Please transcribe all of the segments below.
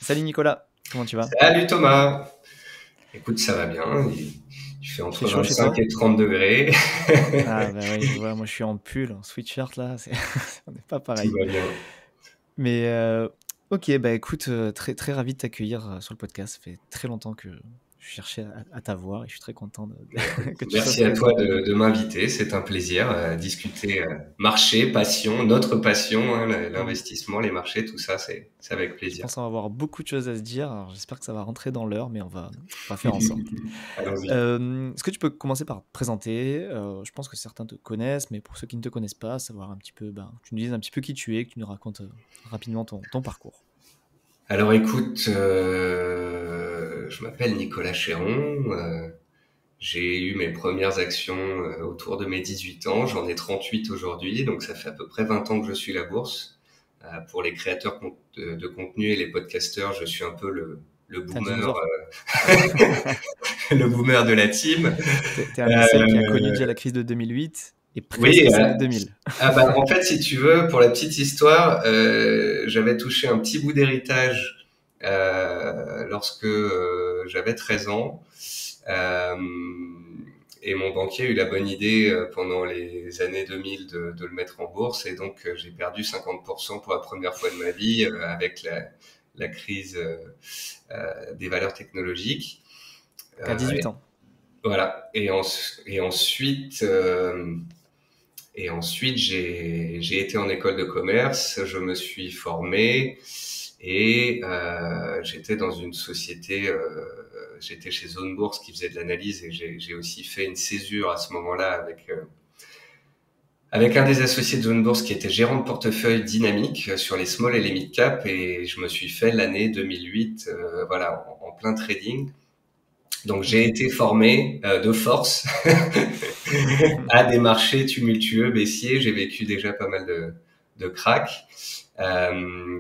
Salut Nicolas, comment tu vas? Salut Thomas. Écoute, ça va bien. Il fait Il fait entre chaud chez 25 toi? et 30 degrés. Ah bah oui, je vois, moi je suis en pull, en sweatshirt là, on n'est pas Tout pareil. va bien. Mais ok, bah écoute, très, très ravi de t'accueillir sur le podcast. Ça fait très longtemps que je cherchais à t'avoir et je suis très content Bah, écoute, que tu sois merci à toi présent. de m'inviter. C'est un plaisir. Discuter marché, passion, notre passion, hein, Mm. l'investissement, les marchés, tout ça, c'est avec Je plaisir. pense qu'on va avoir beaucoup de choses à se dire, alors j'espère que ça va rentrer dans l'heure, mais on va faire en sorte. Allons-y. Est-ce que tu peux commencer par te présenter? Je pense que certains te connaissent, mais pour ceux qui ne te connaissent pas, savoir un petit peu, ben, que tu nous dises un petit peu qui tu es, que tu nous racontes rapidement ton parcours. Alors écoute, je m'appelle Nicolas Chéron. J'ai eu mes premières actions autour de mes 18 ans. J'en ai 38 aujourd'hui, donc ça fait à peu près 20 ans que je suis la bourse. Pour les créateurs de contenu et les podcasteurs, je suis un peu le T'es un boomer, dinosaure. le boomer de la team. T'es un de celles qui a connu Euh, déjà la crise de 2008 et oui, presque celle de 2000. en fait, si tu veux, pour la petite histoire, j'avais touché un petit bout d'héritage lorsque j'avais 13 ans. Euh, et mon banquier a eu la bonne idée pendant les années 2000 de le mettre en bourse. Et donc, j'ai perdu 50% pour la première fois de ma vie avec la crise des valeurs technologiques. T'as Euh, 18 ans. voilà. Et ensuite, j'ai été en école de commerce. Je me suis formé et j'étais dans une société. J'étais chez Zone Bourse qui faisait de l'analyse et j'ai aussi fait une césure à ce moment-là avec un des associés de Zone Bourse qui était gérant de portefeuille dynamique sur les small et les mid cap et je me suis fait l'année 2008 voilà en plein trading. Donc j'ai Ok. été formé de force à des marchés tumultueux baissiers. J'ai vécu déjà pas mal de cracks.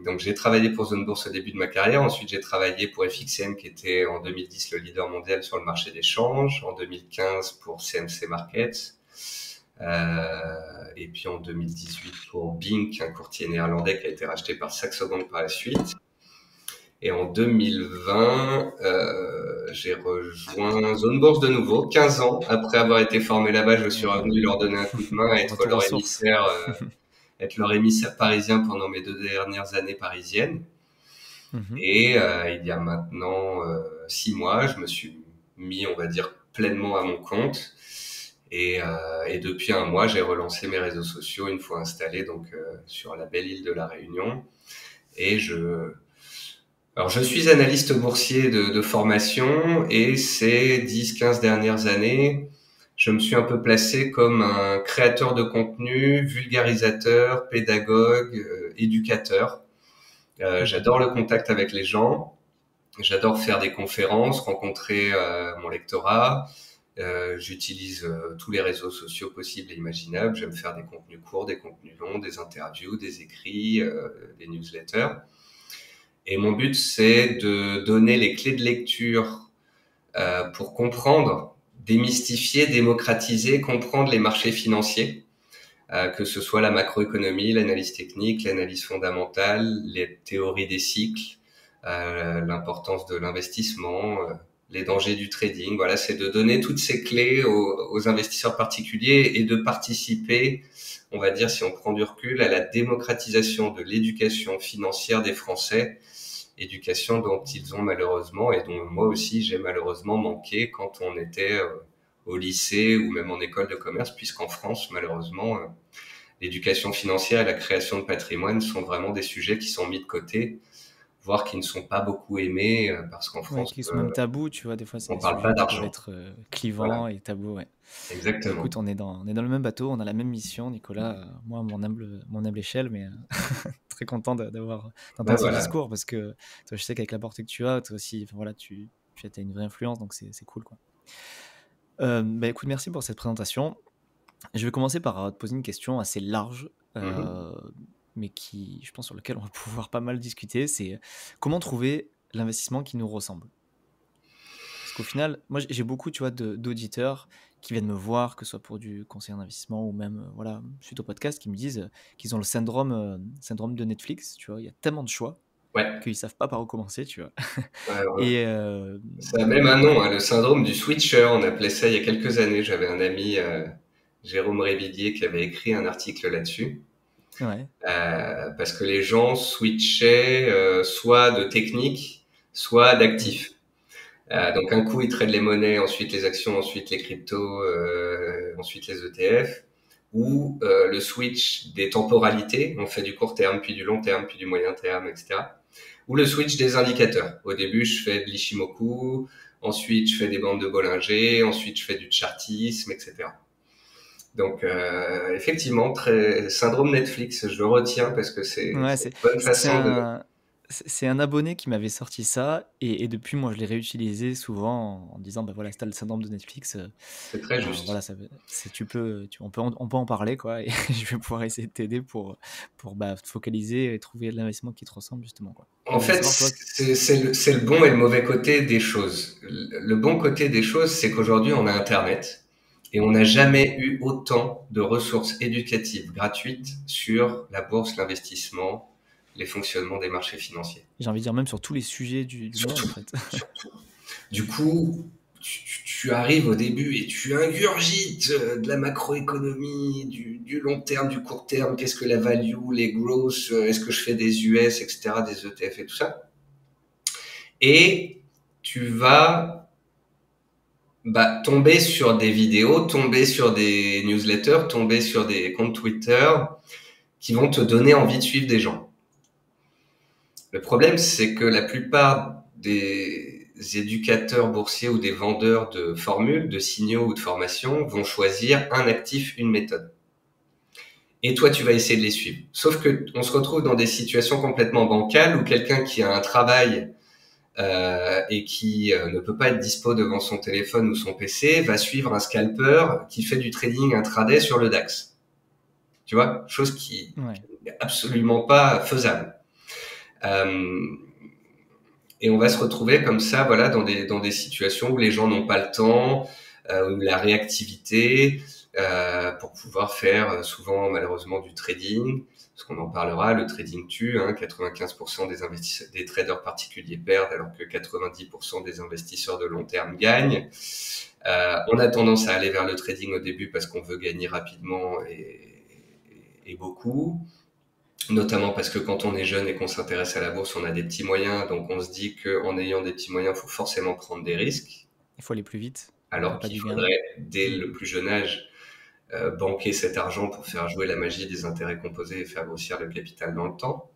Donc j'ai travaillé pour Zone Bourse au début de ma carrière. Ensuite j'ai travaillé pour FXM qui était en 2010 le leader mondial sur le marché des changes. En 2015 pour CMC Markets. Et puis en 2018 pour Bink, un courtier néerlandais qui a été racheté par Saxo Bank par la suite. Et en 2020, j'ai rejoint Zone Bourse de nouveau, 15 ans après avoir été formé là-bas. Je suis Ouais. revenu leur donner un coup de main, Retour aux sources. être leur émissaire parisien pendant mes 2 dernières années parisiennes. Mhm. Et il y a maintenant 6 mois, je me suis mis, on va dire, pleinement à mon compte. Et depuis un mois, j'ai relancé mes réseaux sociaux une fois installés donc sur la belle île de la Réunion. Et alors je suis analyste boursier de formation et ces 10-15 dernières années, je me suis un peu placé comme un créateur de contenu, vulgarisateur, pédagogue, éducateur. Mhm. J'adore le contact avec les gens. J'adore faire des conférences, rencontrer mon lectorat. J'utilise tous les réseaux sociaux possibles et imaginables. J'aime faire des contenus courts, des contenus longs, des interviews, des écrits, des newsletters. Et mon but, c'est de donner les clés de lecture pour comprendre, démystifier, démocratiser, comprendre les marchés financiers, que ce soit la macroéconomie, l'analyse technique, l'analyse fondamentale, les théories des cycles, l'importance de l'investissement, les dangers du trading. Voilà, c'est de donner toutes ces clés aux investisseurs particuliers et de participer, on va dire, si on prend du recul, à la démocratisation de l'éducation financière des Français, éducation dont ils ont malheureusement et dont moi aussi j'ai malheureusement manqué quand on était au lycée ou même en école de commerce, puisqu'en France, malheureusement, l'éducation financière et la création de patrimoine sont vraiment des sujets qui sont mis de côté, voire qui ne sont pas beaucoup aimés, parce qu'en Ouais, France, qui sont même tabous, tu vois, des fois c'est on des parle pas sujets qui peuvent d'argent. être Voilà, clivants et tabous, ouais. Bah écoute, exactement. on est dans le même bateau, on a la même mission, Nicolas, moi à mon humble échelle, mais très content Ben d'entendre ce voilà. discours parce que toi, je sais qu'avec la portée que tu as, toi aussi, enfin, voilà, tu as une vraie influence, donc c'est cool, quoi. Bah écoute, merci pour cette présentation. Je vais commencer par te poser une question assez large, Mhm. mais qui, je pense, sur lequel on va pouvoir pas mal discuter. C'est comment trouver l'investissement qui nous ressemble. Parce qu'au final, moi, j'ai beaucoup, tu vois, d'auditeurs qui viennent me voir, que ce soit pour du conseil en investissement ou même, voilà, suite au podcast, qui me disent qu'ils ont le syndrome de Netflix. Tu vois, il y a tellement de choix. Ouais, qu'ils savent pas par où commencer, tu vois. ouais, ouais. Et Ça a même un nom, hein, le syndrome du switcher, on appelait ça il y a quelques années. J'avais un ami, Jérôme Révillier, qui avait écrit un article là-dessus. ouais, Parce que les gens switchaient soit de technique, soit mm, d'actifs. Donc un coup, ils traitent les monnaies, ensuite les actions, ensuite les cryptos, ensuite les ETF, ou le switch des temporalités, on fait du court terme, puis du long terme, puis du moyen terme, etc. Ou le switch des indicateurs. Au début, je fais de l'Ishimoku, ensuite je fais des bandes de Bollinger, ensuite je fais du chartisme, etc. Donc effectivement, très syndrome Netflix, je le retiens parce que ouais, c'est une bonne façon de. c'est un abonné qui m'avait sorti ça, et depuis, moi, je l'ai réutilisé souvent en disant, bah voilà, si t'as le syndrome de Netflix, C'est très ben voilà, juste. on peut en parler, quoi, et je vais pouvoir essayer de t'aider pour bah, te focaliser et trouver l'investissement qui te ressemble, justement, quoi. En Mais je voulais fait, savoir, toi, c'est le bon et le mauvais côté des choses. Le bon côté des choses, c'est qu'aujourd'hui, on a Internet et on n'a jamais eu autant de ressources éducatives gratuites sur la bourse, l'investissement, les fonctionnements des marchés financiers. j'ai envie de dire même sur tous les sujets du monde, en Surtout, fait. surtout. Du coup, tu arrives au début et tu ingurgites de la macroéconomie, du long terme, du court terme, qu'est-ce que la value, les growth, est-ce que je fais des US, etc., des ETF et tout ça. Et tu vas tomber sur des vidéos, tomber sur des newsletters, tomber sur des comptes Twitter qui vont te donner envie de suivre des gens. Le problème, c'est que la plupart des éducateurs boursiers ou des vendeurs de formules, de signaux ou de formations vont choisir un actif, une méthode. Et toi, tu vas essayer de les suivre. Sauf que on se retrouve dans des situations complètement bancales où quelqu'un qui a un travail et qui ne peut pas être dispo devant son téléphone ou son PC va suivre un scalper qui fait du trading intraday sur le DAX. Tu vois, chose qui Ouais. n'est absolument pas faisable. Euh, Et on va se retrouver comme ça, voilà, dans des situations où les gens n'ont pas le temps, ou la réactivité, pour pouvoir faire souvent malheureusement du trading. Parce qu'on en parlera, le trading tue, hein, 95% des investisseurs, des traders particuliers perdent, alors que 90% des investisseurs de long terme gagnent. On a tendance à aller vers le trading au début parce qu'on veut gagner rapidement et beaucoup. Notamment parce que quand on est jeune et qu'on s'intéresse à la bourse, on a des petits moyens, donc on se dit qu'en ayant des petits moyens, il faut forcément prendre des risques, Il faut aller plus vite, alors l'appât qu'il du gain. faudrait, dès Mm. le plus jeune âge, banquer cet argent pour faire jouer la magie des intérêts composés et faire grossir le capital dans le temps.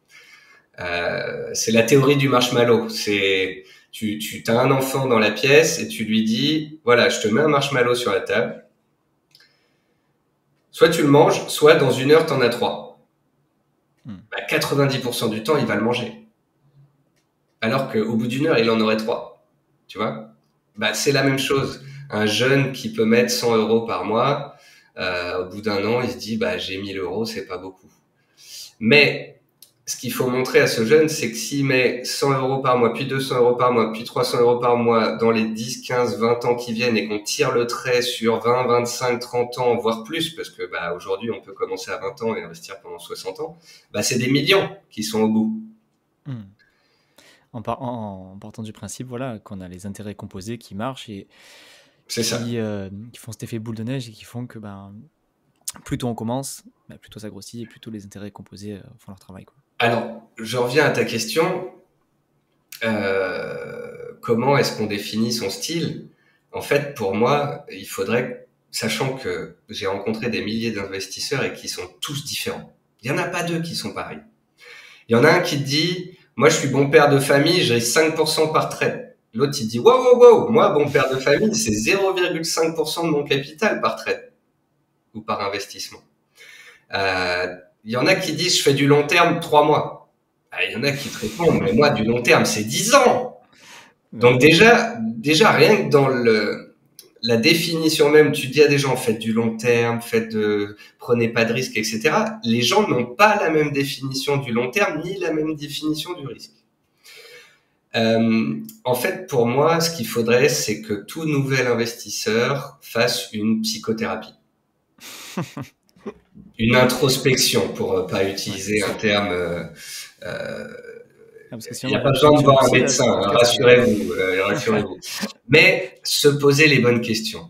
C'est la théorie du marshmallow. C'est tu as un enfant dans la pièce et tu lui dis, voilà, je te mets un marshmallow sur la table, soit tu le manges, soit dans 1 heure, tu en as 3. Mm. 90% du temps, il va le manger. Alors qu'au bout d'1 heure, il en aurait 3. Tu vois? C'est la même chose. Un jeune qui peut mettre 100 euros par mois, au bout d'un an, il se dit, j'ai 1000 euros, c'est pas beaucoup. Mais ce qu'il faut montrer à ce jeune, c'est que s'il met 100 euros par mois, puis 200 euros par mois, puis 300 euros par mois dans les 10, 15, 20 ans qui viennent et qu'on tire le trait sur 20, 25, 30 ans, voire plus, parce que aujourd'hui, on peut commencer à 20 ans et investir pendant 60 ans, c'est des millions qui sont au bout. Mm. En partant du principe, voilà, qu'on a les intérêts composés qui marchent et C'est ça. qui font cet effet boule de neige et qui font que plus tôt on commence, plus tôt ça grossit et plus tôt les intérêts composés font leur travail, quoi. Alors, je reviens à ta question. Comment est-ce qu'on définit son style? En fait, pour moi, il faudrait, sachant que j'ai rencontré des milliers d'investisseurs et qui sont tous différents. Il y en a pas deux qui sont pareils. Il y en a un qui te dit, moi, je suis bon père de famille, j'ai 5% par trade. L'autre, il dit, wow, wow, wow, moi, bon père de famille, c'est 0,5% de mon capital par trade ou par investissement. Il y en a qui disent, je fais du long terme 3 mois. Il y en a qui te répondent, mais moi, du long terme, c'est 10 ans. Donc Ouais. déjà rien que dans la définition même, tu dis à des gens, faites du long terme, prenez pas de risques, etc. Les gens n'ont pas la même définition du long terme, ni la même définition du risque. En fait, pour moi, ce qu'il faudrait, c'est que tout nouvel investisseur fasse une psychothérapie. Une introspection, pour pas Ouais. utiliser un terme parce que Il sinon, n'y a moi, pas je besoin de fonctionne voir un aussi, là, médecin, ce hein, podcast, rassurez-vous, rassurez-vous. Mais se poser les bonnes questions.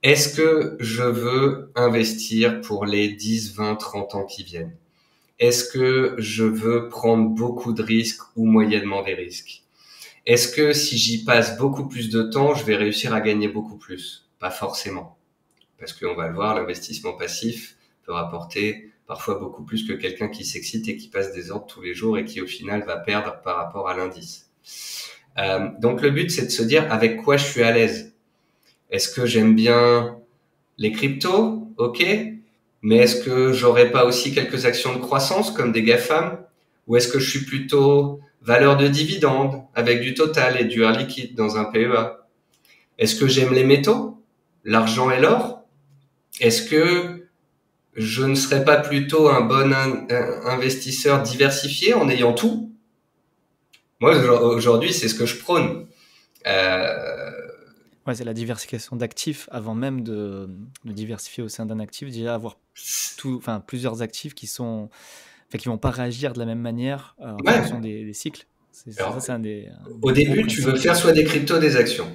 Est-ce que je veux investir pour les 10, 20, 30 ans qui viennent? Est-ce que je veux prendre beaucoup de risques ou moyennement des risques? Est-ce que si j'y passe beaucoup plus de temps, je vais réussir à gagner beaucoup plus? Pas forcément. Parce qu'on va le voir, l'investissement passif peut rapporter parfois beaucoup plus que quelqu'un qui s'excite et qui passe des ordres tous les jours et qui au final va perdre par rapport à l'indice. Donc le but, c'est de se dire avec quoi je suis à l'aise. Est-ce que j'aime bien les cryptos? Ok. Mais est-ce que j'aurais pas aussi quelques actions de croissance comme des GAFAM? Ou est-ce que je suis plutôt valeur de dividende avec du total et du air liquide dans un PEA? Est-ce que j'aime les métaux? L'argent et l'or? Est-ce que je ne serais pas plutôt un bon investisseur diversifié en ayant tout? Moi, aujourd'hui, c'est ce que je prône. Euh, Ouais, c'est la diversification d'actifs avant même de diversifier au sein d'un actif. Déjà, avoir plusieurs actifs qui vont pas réagir de la même manière en ouais. fonction des cycles. Ça, Alors, c'est au des gros début, tu veux principes. faire soit des cryptos, des actions.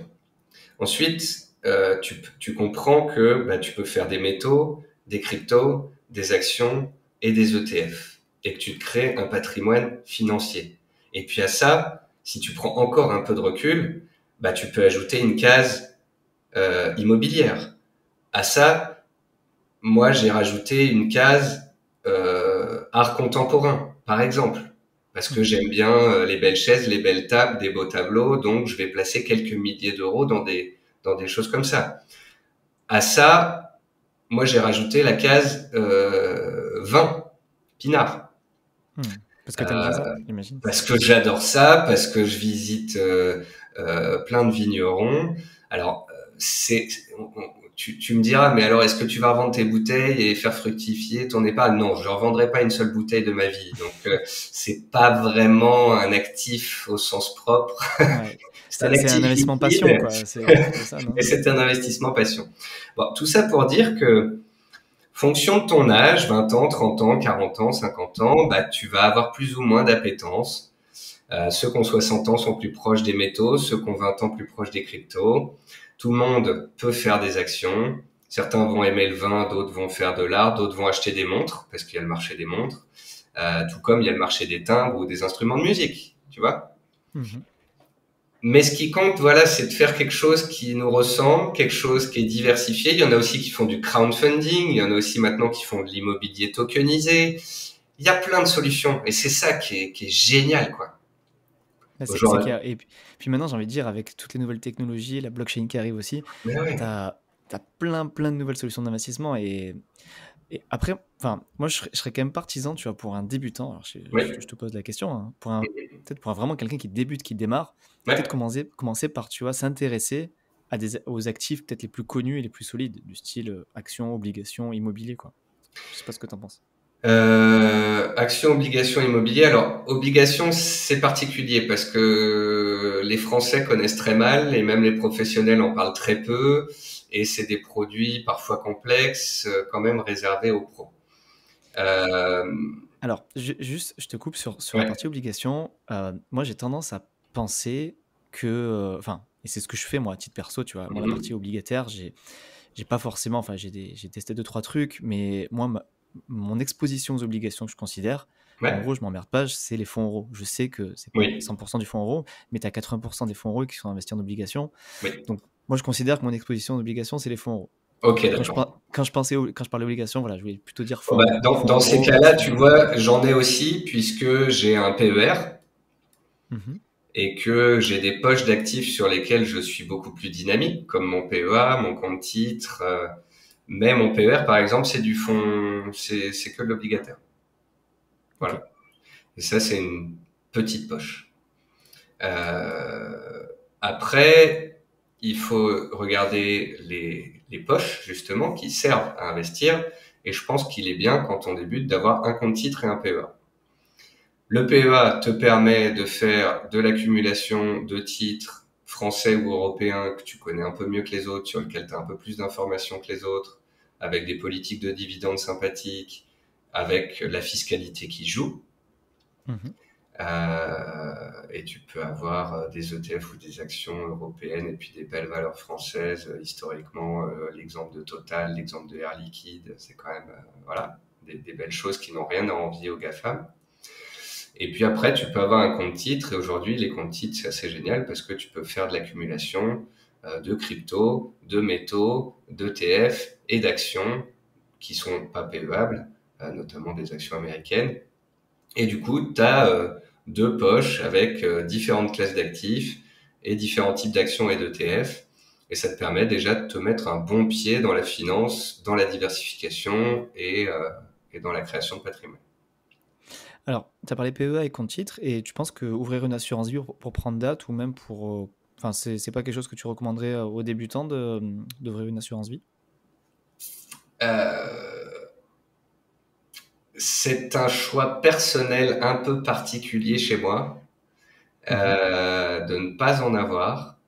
Ensuite, tu comprends que tu peux faire des métaux, des cryptos, des actions et des ETF, et que tu te crées un patrimoine financier. Et puis à ça, si tu prends encore un peu de recul, tu peux ajouter une case immobilière. À ça, moi, j'ai rajouté une case art contemporain, par exemple, parce que Mhm. j'aime bien les belles chaises, les belles tables, des beaux tableaux, donc je vais placer quelques milliers d'euros dans des choses comme ça. À ça, moi, j'ai rajouté la case vin, pinard, Parce que t'aimes bien ça, j'imagine. parce que j'adore ça, parce que je visite plein de vignerons. Alors, tu me diras, mais alors est-ce que tu vas revendre tes bouteilles et faire fructifier ton épargne? Non, je ne revendrai pas une seule bouteille de ma vie. Donc, c'est pas vraiment un actif au sens propre. Ouais. C'est un C'est un actif investissement passion, liquide, quoi. C'est un petit peu ça, non? mais c'est un investissement passion. Bon, tout ça pour dire que, fonction de ton âge, 20 ans, 30 ans, 40 ans, 50 ans, tu vas avoir plus ou moins d'appétence. Ceux qui ont 60 ans sont plus proches des métaux, ceux qui ont 20 ans plus proches des cryptos. Tout le monde peut faire des actions. Certains vont aimer le vin, d'autres vont faire de l'art, d'autres vont acheter des montres, parce qu'il y a le marché des montres, tout comme il y a le marché des timbres ou des instruments de musique, tu vois. Mhm. Mais ce qui compte, voilà, c'est de faire quelque chose qui nous ressemble, quelque chose qui est diversifié. Il y en a aussi qui font du crowdfunding, il y en a aussi maintenant qui font de l'immobilier tokenisé. Il y a plein de solutions et c'est ça qui est génial, quoi. C'est Aujourd'hui, clair. Et puis maintenant, j'ai envie de dire, avec toutes les nouvelles technologies, la blockchain qui arrive aussi, mais ouais. t'as as plein de nouvelles solutions d'investissement. Et après, enfin, moi, je serais quand même partisan, tu vois, pour un débutant. Alors, Oui. je te pose la question, hein, peut-être pour vraiment quelqu'un qui débute, qui démarre, peut-être Ouais. commencer par, tu vois, s'intéresser aux actifs peut-être les plus connus et les plus solides, du style actions, obligations, immobilier, quoi. Je sais pas ce que tu en penses. Action, obligation, immobilier. Alors, obligation, c'est particulier parce que les Français connaissent très mal et même les professionnels en parlent très peu. Et c'est des produits parfois complexes, quand même réservés aux pros. Euh, Alors, juste, je te coupe sur la ouais. partie obligation. Moi, j'ai tendance à penser que, enfin, et c'est ce que je fais moi à titre perso, tu vois. Moi, la partie Mhm. obligataire, j'ai pas forcément, enfin, j'ai testé deux, trois trucs, mais moi, mon exposition aux obligations que je considère, en Ouais. gros, je m'emmerde pas, c'est les fonds euros. Je sais que c'est pas Oui. 100% du fonds euro, mais tu as 80% des fonds euros qui sont investis en obligations. Oui. Donc, moi, je considère que mon exposition aux obligations, c'est les fonds euros. Ok, Donc, d'accord. quand je parlais obligations, voilà, je voulais plutôt dire Bon, fonds dans ces euros, cas-là, tu fonds. vois, j'en ai aussi puisque j'ai un PER Mhm. et que j'ai des poches d'actifs sur lesquelles je suis beaucoup plus dynamique, comme mon PEA, mon compte titre. Mais mon PER, par exemple, c'est du fonds, c'est que de l'obligataire. Ok. Voilà. Et ça, c'est une petite poche. Euh, Après, il faut regarder les poches, justement, qui servent à investir. Et je pense qu'il est bien, quand on débute, d'avoir un compte titre et un PEA. Le PEA te permet de faire de l'accumulation de titres français ou européens que tu connais un peu mieux que les autres, sur lesquels tu as un peu plus d'informations que les autres, avec des politiques de dividendes sympathiques, avec la fiscalité qui joue. Mhm. Et tu peux avoir des ETF ou des actions européennes et puis des belles valeurs françaises. Historiquement, l'exemple de Total, l'exemple de Air Liquide, c'est quand même voilà, des belles choses qui n'ont rien à envier aux GAFAM. Et puis après, tu peux avoir un compte titre. Et aujourd'hui, les comptes titres, c'est assez génial parce que tu peux faire de l'accumulation de crypto, de métaux, d'ETF et d'actions qui sont pas payables, notamment des actions américaines. Et du coup, tu as deux poches avec différentes classes d'actifs et différents types d'actions et d'ETF. Et ça te permet déjà de te mettre un bon pied dans la finance, dans la diversification et dans la création de patrimoine. Alors, tu as parlé PEA et compte titre, et tu penses que ouvrir une assurance vie pour prendre date ou même pour. Enfin, c'est pas quelque chose que tu recommanderais aux débutants d'ouvrir une assurance vie? Euh, c'est un choix personnel un peu particulier chez moi Mhm. de ne pas en avoir.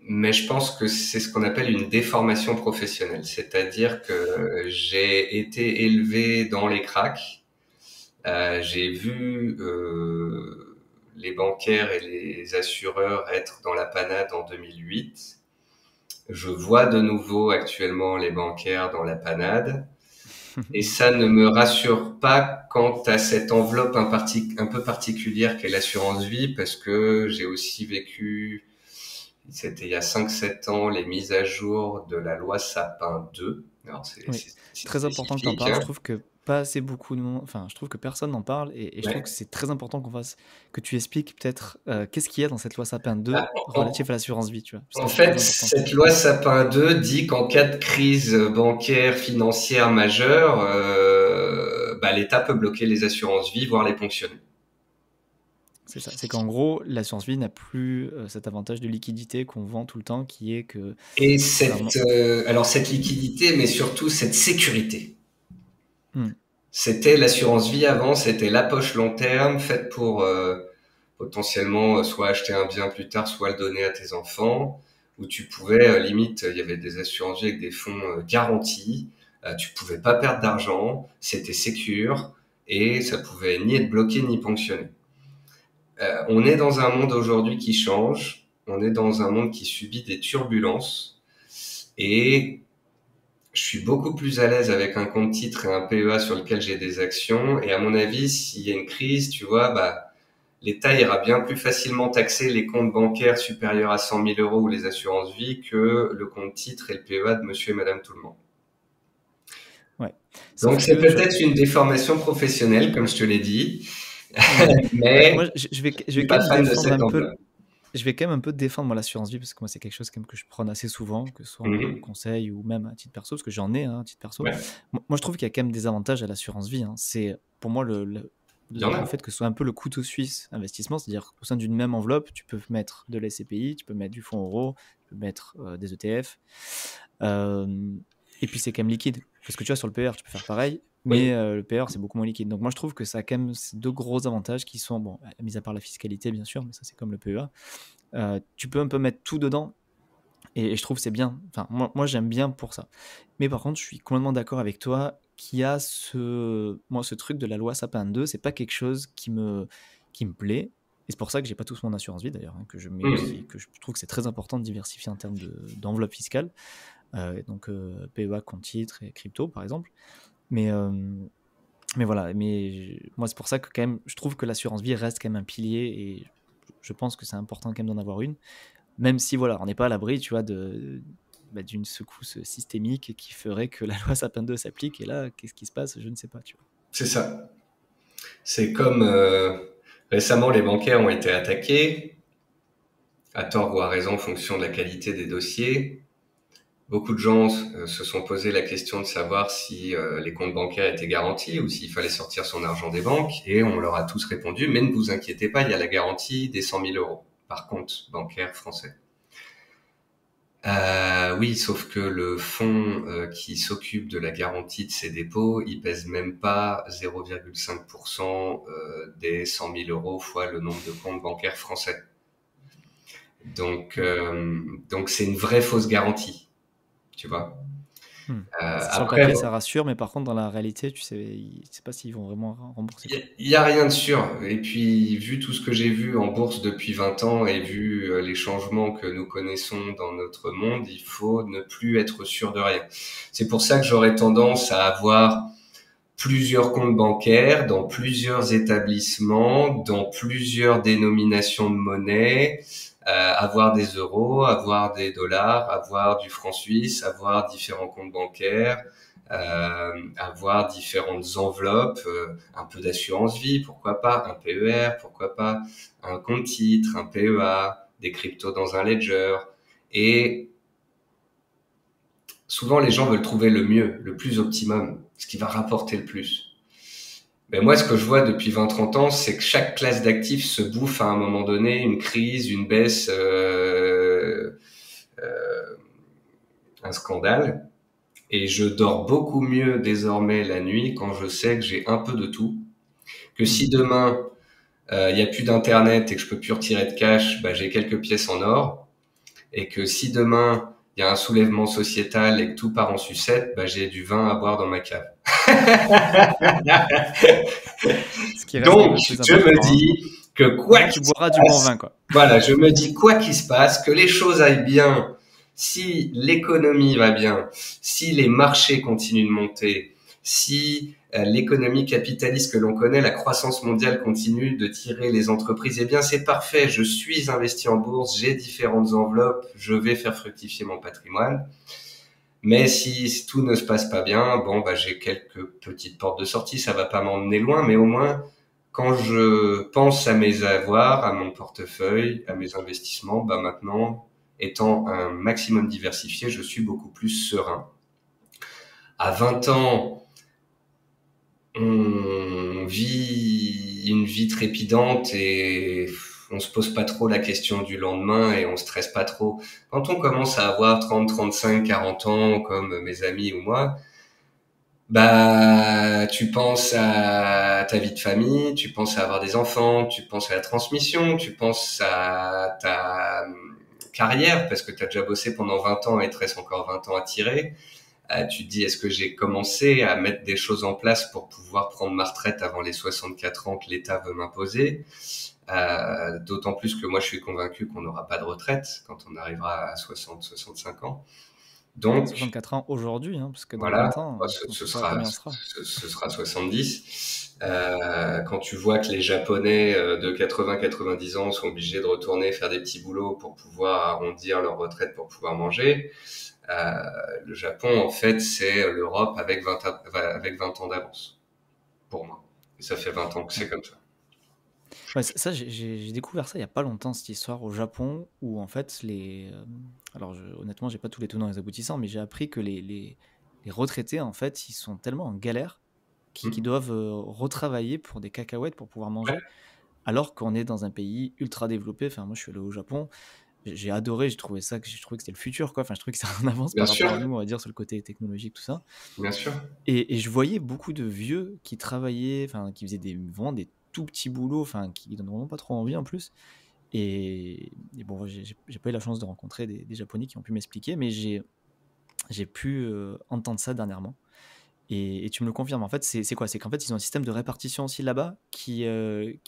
Mais je pense que c'est ce qu'on appelle une déformation professionnelle. C'est-à-dire que j'ai été élevé dans les cracks. J'ai vu les bancaires et les assureurs être dans la panade en 2008. Je vois de nouveau actuellement les bancaires dans la panade. Et ça ne me rassure pas quant à cette enveloppe un peu particulière qu'est l'assurance vie, parce que j'ai aussi vécu, c'était il y a 5-7 ans, les mises à jour de la loi Sapin 2. Alors Oui, c'est c'est très important que tu en spécifique, parles. Je hein. trouve que pas assez beaucoup de monde, enfin, je trouve que personne n'en parle, et je trouve que Ouais. c'est très important que tu expliques peut-être qu'est-ce qu'il y a dans cette loi Sapin Ah, 2 en, relatif à l'assurance vie, tu vois, parce en que c'est très fait, important, je cette trouve. loi Sapin 2 dit qu'en cas de crise bancaire financière majeure, bah, l'État peut bloquer les assurances vie, voire les ponctionner. C'est ça. C'est qu'en gros, l'assurance vie n'a plus cet avantage de liquidité qu'on vend tout le temps, qui est que, Et contrairement. alors cette liquidité, mais surtout cette sécurité. Hmm. C'était l'assurance vie avant, c'était la poche long terme faite pour potentiellement soit acheter un bien plus tard, soit le donner à tes enfants, où tu pouvais limite, il y avait des assurances vie avec des fonds garantis, tu pouvais pas perdre d'argent, c'était sécure et ça pouvait ni être bloqué ni ponctionné. On est dans un monde aujourd'hui qui change, on est dans un monde qui subit des turbulences et je suis beaucoup plus à l'aise avec un compte titre et un PEA sur lequel j'ai des actions. Et à mon avis, s'il y a une crise, tu vois, bah, l'État ira bien plus facilement taxer les comptes bancaires supérieurs à 100 000 euros ou les assurances vie que le compte titre et le PEA de monsieur et madame tout le monde. Ouais. Donc Sauf c'est que, tu vois, peut-être une déformation professionnelle, comme je te l'ai dit, ouais. Ouais, mais moi, je je vais suis quand pas même fan de défendre cette un peu. enveloppe. Je vais quand même un peu défendre moi l'assurance vie, parce que moi c'est quelque chose quand même que je prône assez souvent, que ce soit en Mhm. conseil ou même à titre perso, parce que j'en ai hein, à titre perso. Ouais, Moi je trouve qu'il y a quand même des avantages à l'assurance vie, hein. C'est pour moi il y en le a. fait que ce soit un peu le couteau suisse investissement, c'est-à-dire qu'au sein d'une même enveloppe, tu peux mettre de la SCPI, tu peux mettre du fonds euro, tu peux mettre des ETF. Euh, et puis c'est quand même liquide. Parce que tu vois, sur le PR, tu peux faire pareil, mais Oui. le PR, c'est beaucoup moins liquide. Donc moi, je trouve que ça a quand même ces deux gros avantages qui sont, bon, mis à part la fiscalité, bien sûr, mais ça, c'est comme le PEA. Tu peux un peu mettre tout dedans, et je trouve que c'est bien. Enfin, moi j'aime bien pour ça. Mais par contre, je suis complètement d'accord avec toi qu'il y a moi, ce truc de la loi Sapin 2, c'est pas quelque chose qui me plaît. Et c'est pour ça que j'ai pas tous mon assurance vie d'ailleurs, hein, que je mets aussi, Mhm. que je trouve que c'est très important de diversifier en termes d'enveloppe fiscale. Donc PEA, compte titre et crypto par exemple. Mais, euh, mais voilà, moi c'est pour ça que quand même, je trouve que l'assurance vie reste quand même un pilier, et je pense que c'est important quand même d'en avoir une, même si voilà, on n'est pas à l'abri, tu vois, d'une secousse systémique qui ferait que la loi Sapin 2 s'applique, et là, qu'est-ce qui se passe? Je ne sais pas, tu vois. C'est ça. C'est comme récemment les bancaires ont été attaqués, à tort ou à raison en fonction de la qualité des dossiers. Beaucoup de gens se sont posé la question de savoir si les comptes bancaires étaient garantis ou s'il fallait sortir son argent des banques. Et on leur a tous répondu, mais ne vous inquiétez pas, il y a la garantie des 100 000 euros par compte bancaire français. Oui, sauf que le fonds qui s'occupe de la garantie de ces dépôts, il pèse même pas 0,5% des 100 000 euros fois le nombre de comptes bancaires français. Donc c'est une vraie fausse garantie, tu vois. Hmm. Sur le Après, papier, ça rassure, mais par contre, dans la réalité, tu sais pas s'ils vont vraiment rembourser, quoi. il y a rien de sûr. Et puis, vu tout ce que j'ai vu en bourse depuis 20 ans et vu les changements que nous connaissons dans notre monde, il faut ne plus être sûr de rien. C'est pour ça que j'aurais tendance à avoir plusieurs comptes bancaires dans plusieurs établissements, dans plusieurs dénominations de monnaie, avoir des euros, avoir des dollars, avoir du franc suisse, avoir différents comptes bancaires, avoir différentes enveloppes, un peu d'assurance vie, pourquoi pas, un PER, pourquoi pas, un compte titre, un PEA, des cryptos dans un ledger. Et souvent, les gens veulent trouver le mieux, le plus optimum, ce qui va rapporter le plus. Ben moi, ce que je vois depuis 20-30 ans, c'est que chaque classe d'actifs se bouffe à un moment donné une crise, une baisse, un scandale. Et je dors beaucoup mieux désormais la nuit quand je sais que j'ai un peu de tout. Que Hmm. si demain, il y a plus d'internet et que je peux plus retirer de cash, ben, j'ai quelques pièces en or. Et que si demain, il y a un soulèvement sociétal et que tout part en sucette, ben, j'ai du vin à boire dans ma cave. Ce qui reste Donc, le plus je me important, hein. dis que Au quoi moins, tu qu'il se boiras du bon passe, vin, quoi. voilà, je me dis quoi qu'il se passe, que les choses aillent bien, si l'économie va bien, si les marchés continuent de monter, si l'économie capitaliste que l'on connaît, la croissance mondiale continue de tirer les entreprises, eh bien c'est parfait, je suis investi en bourse, j'ai différentes enveloppes, je vais faire fructifier mon patrimoine. Mais si tout ne se passe pas bien, bon, bah, j'ai quelques petites portes de sortie, ça va pas m'emmener loin, mais au moins, quand je pense à mes avoirs, à mon portefeuille, à mes investissements, bah, maintenant, étant un maximum diversifié, je suis beaucoup plus serein. À 20 ans, on vit une vie trépidante et on se pose pas trop la question du lendemain et on stresse pas trop. Quand on commence à avoir 30, 35, 40 ans, comme mes amis ou moi, bah, tu penses à ta vie de famille, tu penses à avoir des enfants, tu penses à la transmission, tu penses à ta carrière parce que tu as déjà bossé pendant 20 ans et il te reste encore 20 ans à tirer. Tu te dis, est-ce que j'ai commencé à mettre des choses en place pour pouvoir prendre ma retraite avant les 64 ans que l'État veut m'imposer? D'autant plus que moi, je suis convaincu qu'on n'aura pas de retraite quand on arrivera à 60, 65 ans. Donc, 64 ans aujourd'hui, hein, parce que dans voilà, 20 ans, bah, on sait pas à combien on sera. ce sera 70. Quand tu vois que les Japonais de 80-90 ans sont obligés de retourner faire des petits boulots pour pouvoir arrondir leur retraite pour pouvoir manger, euh, le Japon, en fait, c'est l'Europe avec 20 ans d'avance, pour moi. Et ça fait 20 ans que c'est Ouais. comme ça. Ouais, ça, j'ai découvert ça il y a pas longtemps, cette histoire au Japon, où en fait, alors honnêtement, j'ai pas tous les tenants et les aboutissants, mais j'ai appris que les retraités, en fait, ils sont tellement en galère qu'ils Hmm. doivent retravailler pour des cacahuètes pour pouvoir Ouais, manger, alors qu'on est dans un pays ultra développé. Enfin, moi, je suis allé au Japon, j'ai adoré, j'ai trouvé que c'était le futur, quoi. Enfin, je trouvais que ça en avance bien par sûr, rapport à nous, on va dire, sur le côté technologique, tout ça. bien sûr. Et je voyais beaucoup de vieux qui travaillaient, enfin, qui faisaient vraiment des tout petits boulots, enfin, qui donnent vraiment pas trop envie en plus. Et bon, j'ai pas eu la chance de rencontrer des Japonais qui ont pu m'expliquer, mais j'ai pu entendre ça dernièrement. Et tu me le confirmes, en fait, c'est quoi? C'est qu'en fait, ils ont un système de répartition aussi là-bas qui est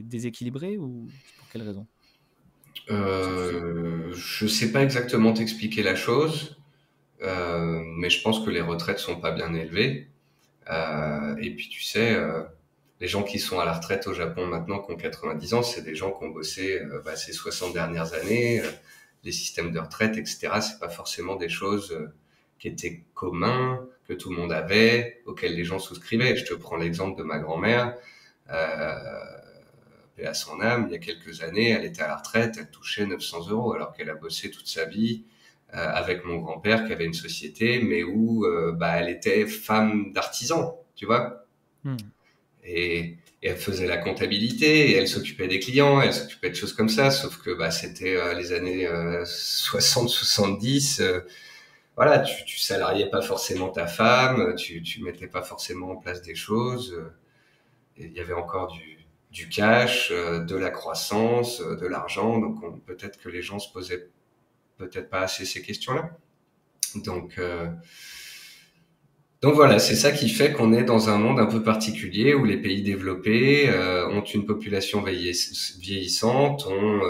déséquilibré, ou c'est pour quelle raison? Ça, tu sais? Je sais pas exactement t'expliquer la chose, mais je pense que les retraites sont pas bien élevées. Et puis tu sais, les gens qui sont à la retraite au Japon maintenant, qui ont 90 ans, c'est des gens qui ont bossé ces 60 dernières années. Les systèmes de retraite, etc., c'est pas forcément des choses qui étaient communs, que tout le monde avait, auxquelles les gens souscrivaient. Je te prends l'exemple de ma grand-mère. Euh, paix à son âme, il y a quelques années, elle était à la retraite, elle touchait 900 euros alors qu'elle a bossé toute sa vie avec mon grand-père qui avait une société, mais où elle était femme d'artisan, tu vois. Hmm. Et elle faisait la comptabilité, et elle s'occupait des clients, elle s'occupait de choses comme ça, sauf que c'était les années 60-70. Voilà, tu salariais pas forcément ta femme, tu mettais pas forcément en place des choses. Et il y avait encore du cash, de la croissance, de l'argent. Donc peut-être que les gens se posaient peut-être pas assez ces questions-là. Donc, donc voilà, c'est ça qui fait qu'on est dans un monde un peu particulier où les pays développés ont une population vieillissante, ont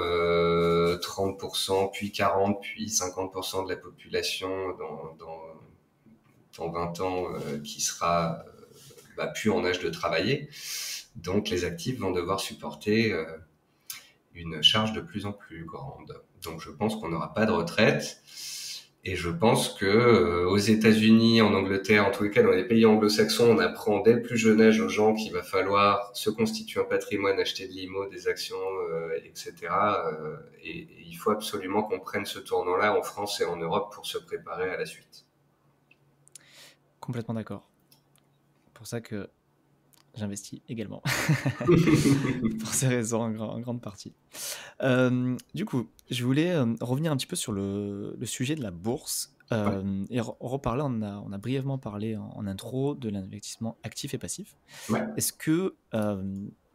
30%, puis 40, puis 50% de la population dans 20 ans qui sera plus en âge de travailler. Donc les actifs vont devoir supporter une charge de plus en plus grande. Donc je pense qu'on n'aura pas de retraite. Et je pense que aux États-Unis, en Angleterre, en tous les cas dans les pays anglo-saxons, on apprend dès le plus jeune âge aux gens qu'il va falloir se constituer un patrimoine, acheter de l'IMO, des actions, etc. Et il faut absolument qu'on prenne ce tournant-là en France et en Europe pour se préparer à la suite. Complètement d'accord. Pour ça que j'investis également. Pour ces raisons, en grande partie. Du coup, je voulais revenir un petit peu sur le sujet de la bourse et reparler. On a brièvement parlé en intro de l'investissement actif et passif. Ouais. Est-ce que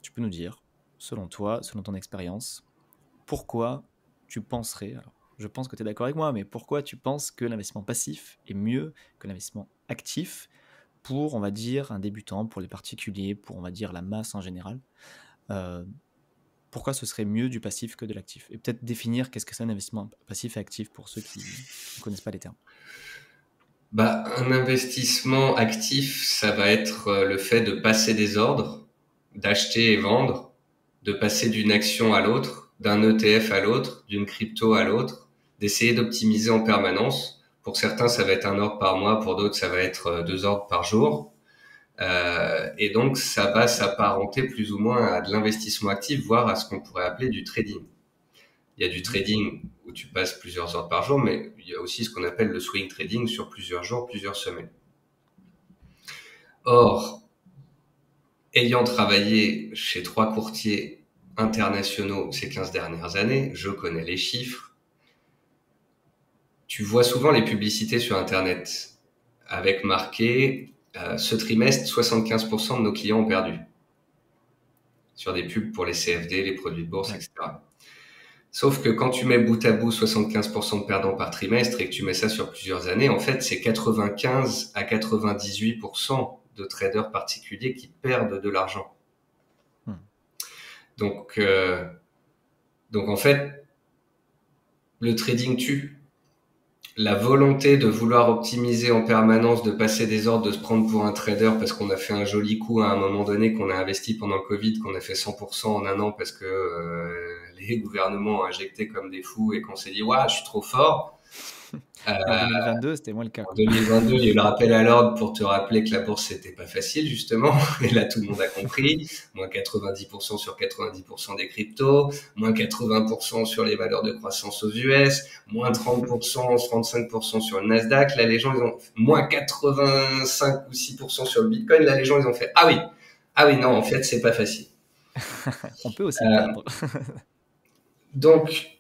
tu peux nous dire, selon toi, selon ton expérience, pourquoi tu penserais, alors je pense que tu es d'accord avec moi, mais pourquoi tu penses que l'investissement passif est mieux que l'investissement actif pour, on va dire, un débutant, pour les particuliers, pour, on va dire, la masse en général pourquoi ce serait mieux du passif que de l'actif? Et peut-être définir qu'est-ce que c'est un investissement passif et actif pour ceux qui ne connaissent pas les termes. Un investissement actif, ça va être le fait de passer des ordres, d'acheter et vendre, de passer d'une action à l'autre, d'un ETF à l'autre, d'une crypto à l'autre, d'essayer d'optimiser en permanence. Pour certains, ça va être un ordre par mois, pour d'autres, ça va être 2 ordres par jour. Et donc, ça va s'apparenter plus ou moins à de l'investissement actif, voire à ce qu'on pourrait appeler du trading. Il y a du trading où tu passes plusieurs heures par jour, mais il y a aussi ce qu'on appelle le swing trading sur plusieurs jours, plusieurs semaines. Or, ayant travaillé chez 3 courtiers internationaux ces 15 dernières années, je connais les chiffres. Tu vois souvent les publicités sur Internet avec marqué ce trimestre, 75% de nos clients ont perdu. Sur des pubs pour les CFD, les produits de bourse, etc. Sauf que quand tu mets bout à bout 75% de perdants par trimestre et que tu mets ça sur plusieurs années, en fait, c'est 95 à 98% de traders particuliers qui perdent de l'argent. Donc en fait, le trading tue. La volonté de vouloir optimiser en permanence, de passer des ordres, de se prendre pour un trader parce qu'on a fait un joli coup à un moment donné, qu'on a investi pendant le Covid, qu'on a fait 100% en un an parce que les gouvernements ont injecté comme des fous et qu'on s'est dit « Ouah, je suis trop fort ». En 2022, c'était moins le cas. En 2022, il y a eu le rappel à l'ordre pour te rappeler que la bourse, c'était pas facile, justement. Et là, tout le monde a compris. Moins 90% sur 90% des cryptos, moins 80% sur les valeurs de croissance aux US, moins 30%, 35% sur le Nasdaq. Là, les gens, ils ont moins 85 ou 6% sur le Bitcoin. Là, les gens, ils ont fait, ah oui, non, en fait, c'est pas facile. On peut aussi perdre. Donc,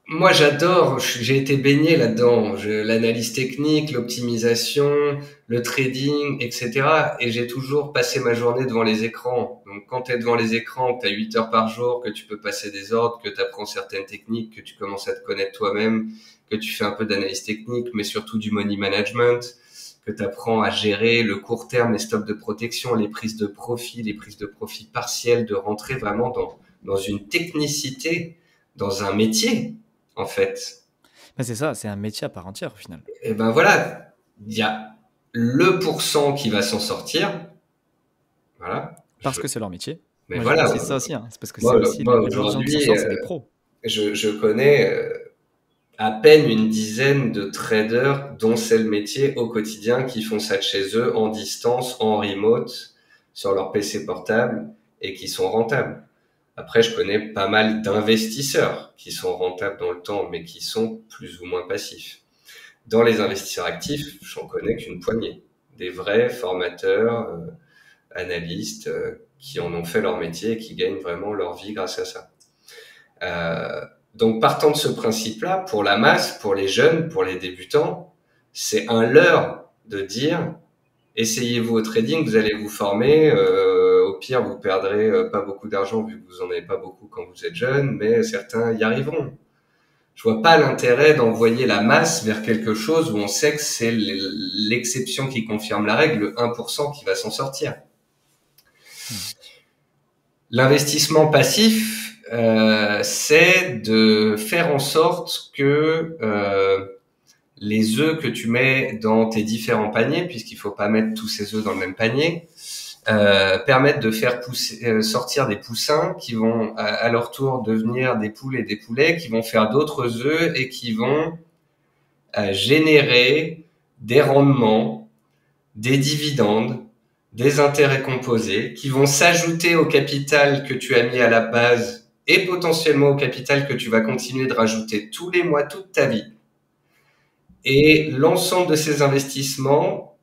moi, j'adore, j'ai été baigné là-dedans, l'analyse technique, l'optimisation, le trading, etc. Et j'ai toujours passé ma journée devant les écrans. Donc, quand tu es devant les écrans, que tu as 8 heures par jour, que tu peux passer des ordres, que tu apprends certaines techniques, que tu commences à te connaître toi-même, que tu fais un peu d'analyse technique, mais surtout du money management, que tu apprends à gérer le court terme, les stops de protection, les prises de profit partielles, de rentrer vraiment dans une technicité, dans un métier. En fait. C'est ça, c'est un métier à part entière au final. Et ben voilà, il y a le % qui va s'en sortir. Voilà. Parce que c'est leur métier. Mais moi, voilà. C'est ça aussi, hein. C'est parce que c'est aussi les gens qui s'en sortent, c'est des pros. Je connais à peine une dizaine de traders dont c'est le métier au quotidien qui font ça de chez eux en distance, en remote, sur leur PC portable et qui sont rentables. Après, je connais pas mal d'investisseurs qui sont rentables dans le temps, mais qui sont plus ou moins passifs. Dans les investisseurs actifs, j'en connais qu'une poignée. Des vrais formateurs, analystes, qui en ont fait leur métier et qui gagnent vraiment leur vie grâce à ça. Donc, partant de ce principe-là, pour la masse, pour les jeunes, pour les débutants, c'est un leurre de dire « essayez-vous au trading, vous allez vous former ». Au pire, vous perdrez pas beaucoup d'argent vu que vous en avez pas beaucoup quand vous êtes jeune, mais certains y arriveront. Je vois pas l'intérêt d'envoyer la masse vers quelque chose où on sait que c'est l'exception qui confirme la règle, le 1% qui va s'en sortir. L'investissement passif, c'est de faire en sorte que les œufs que tu mets dans tes différents paniers, puisqu'il faut pas mettre tous ces œufs dans le même panier, permettent de faire sortir des poussins qui vont à leur tour devenir des poules et des poulets, qui vont faire d'autres œufs et qui vont générer des rendements, des dividendes, des intérêts composés qui vont s'ajouter au capital que tu as mis à la base et potentiellement au capital que tu vas continuer de rajouter tous les mois, toute ta vie. Et l'ensemble de ces investissements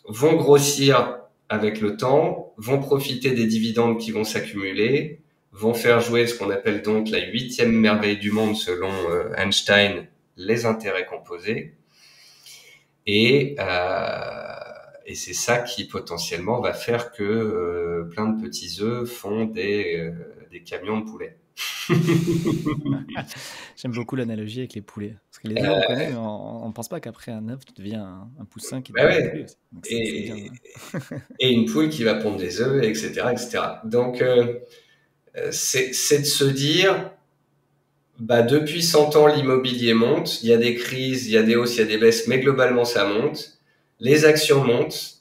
vont grossir avec le temps, vont profiter des dividendes qui vont s'accumuler, vont faire jouer ce qu'on appelle donc la 8e merveille du monde selon Einstein, les intérêts composés. Et c'est ça qui potentiellement va faire que plein de petits œufs font des camions de poulets. J'aime beaucoup l'analogie avec les poulets. Parce que les œufs, on connaît, mais on ne pense pas qu'après un œuf, tu deviens un poussin qui devient un poulet aussi. Donc c'est bien. Et une poule qui va pondre des œufs, etc., etc. Donc, c'est de se dire, depuis 100 ans, l'immobilier monte. Il y a des crises, il y a des hausses, il y a des baisses, mais globalement, ça monte. Les actions montent.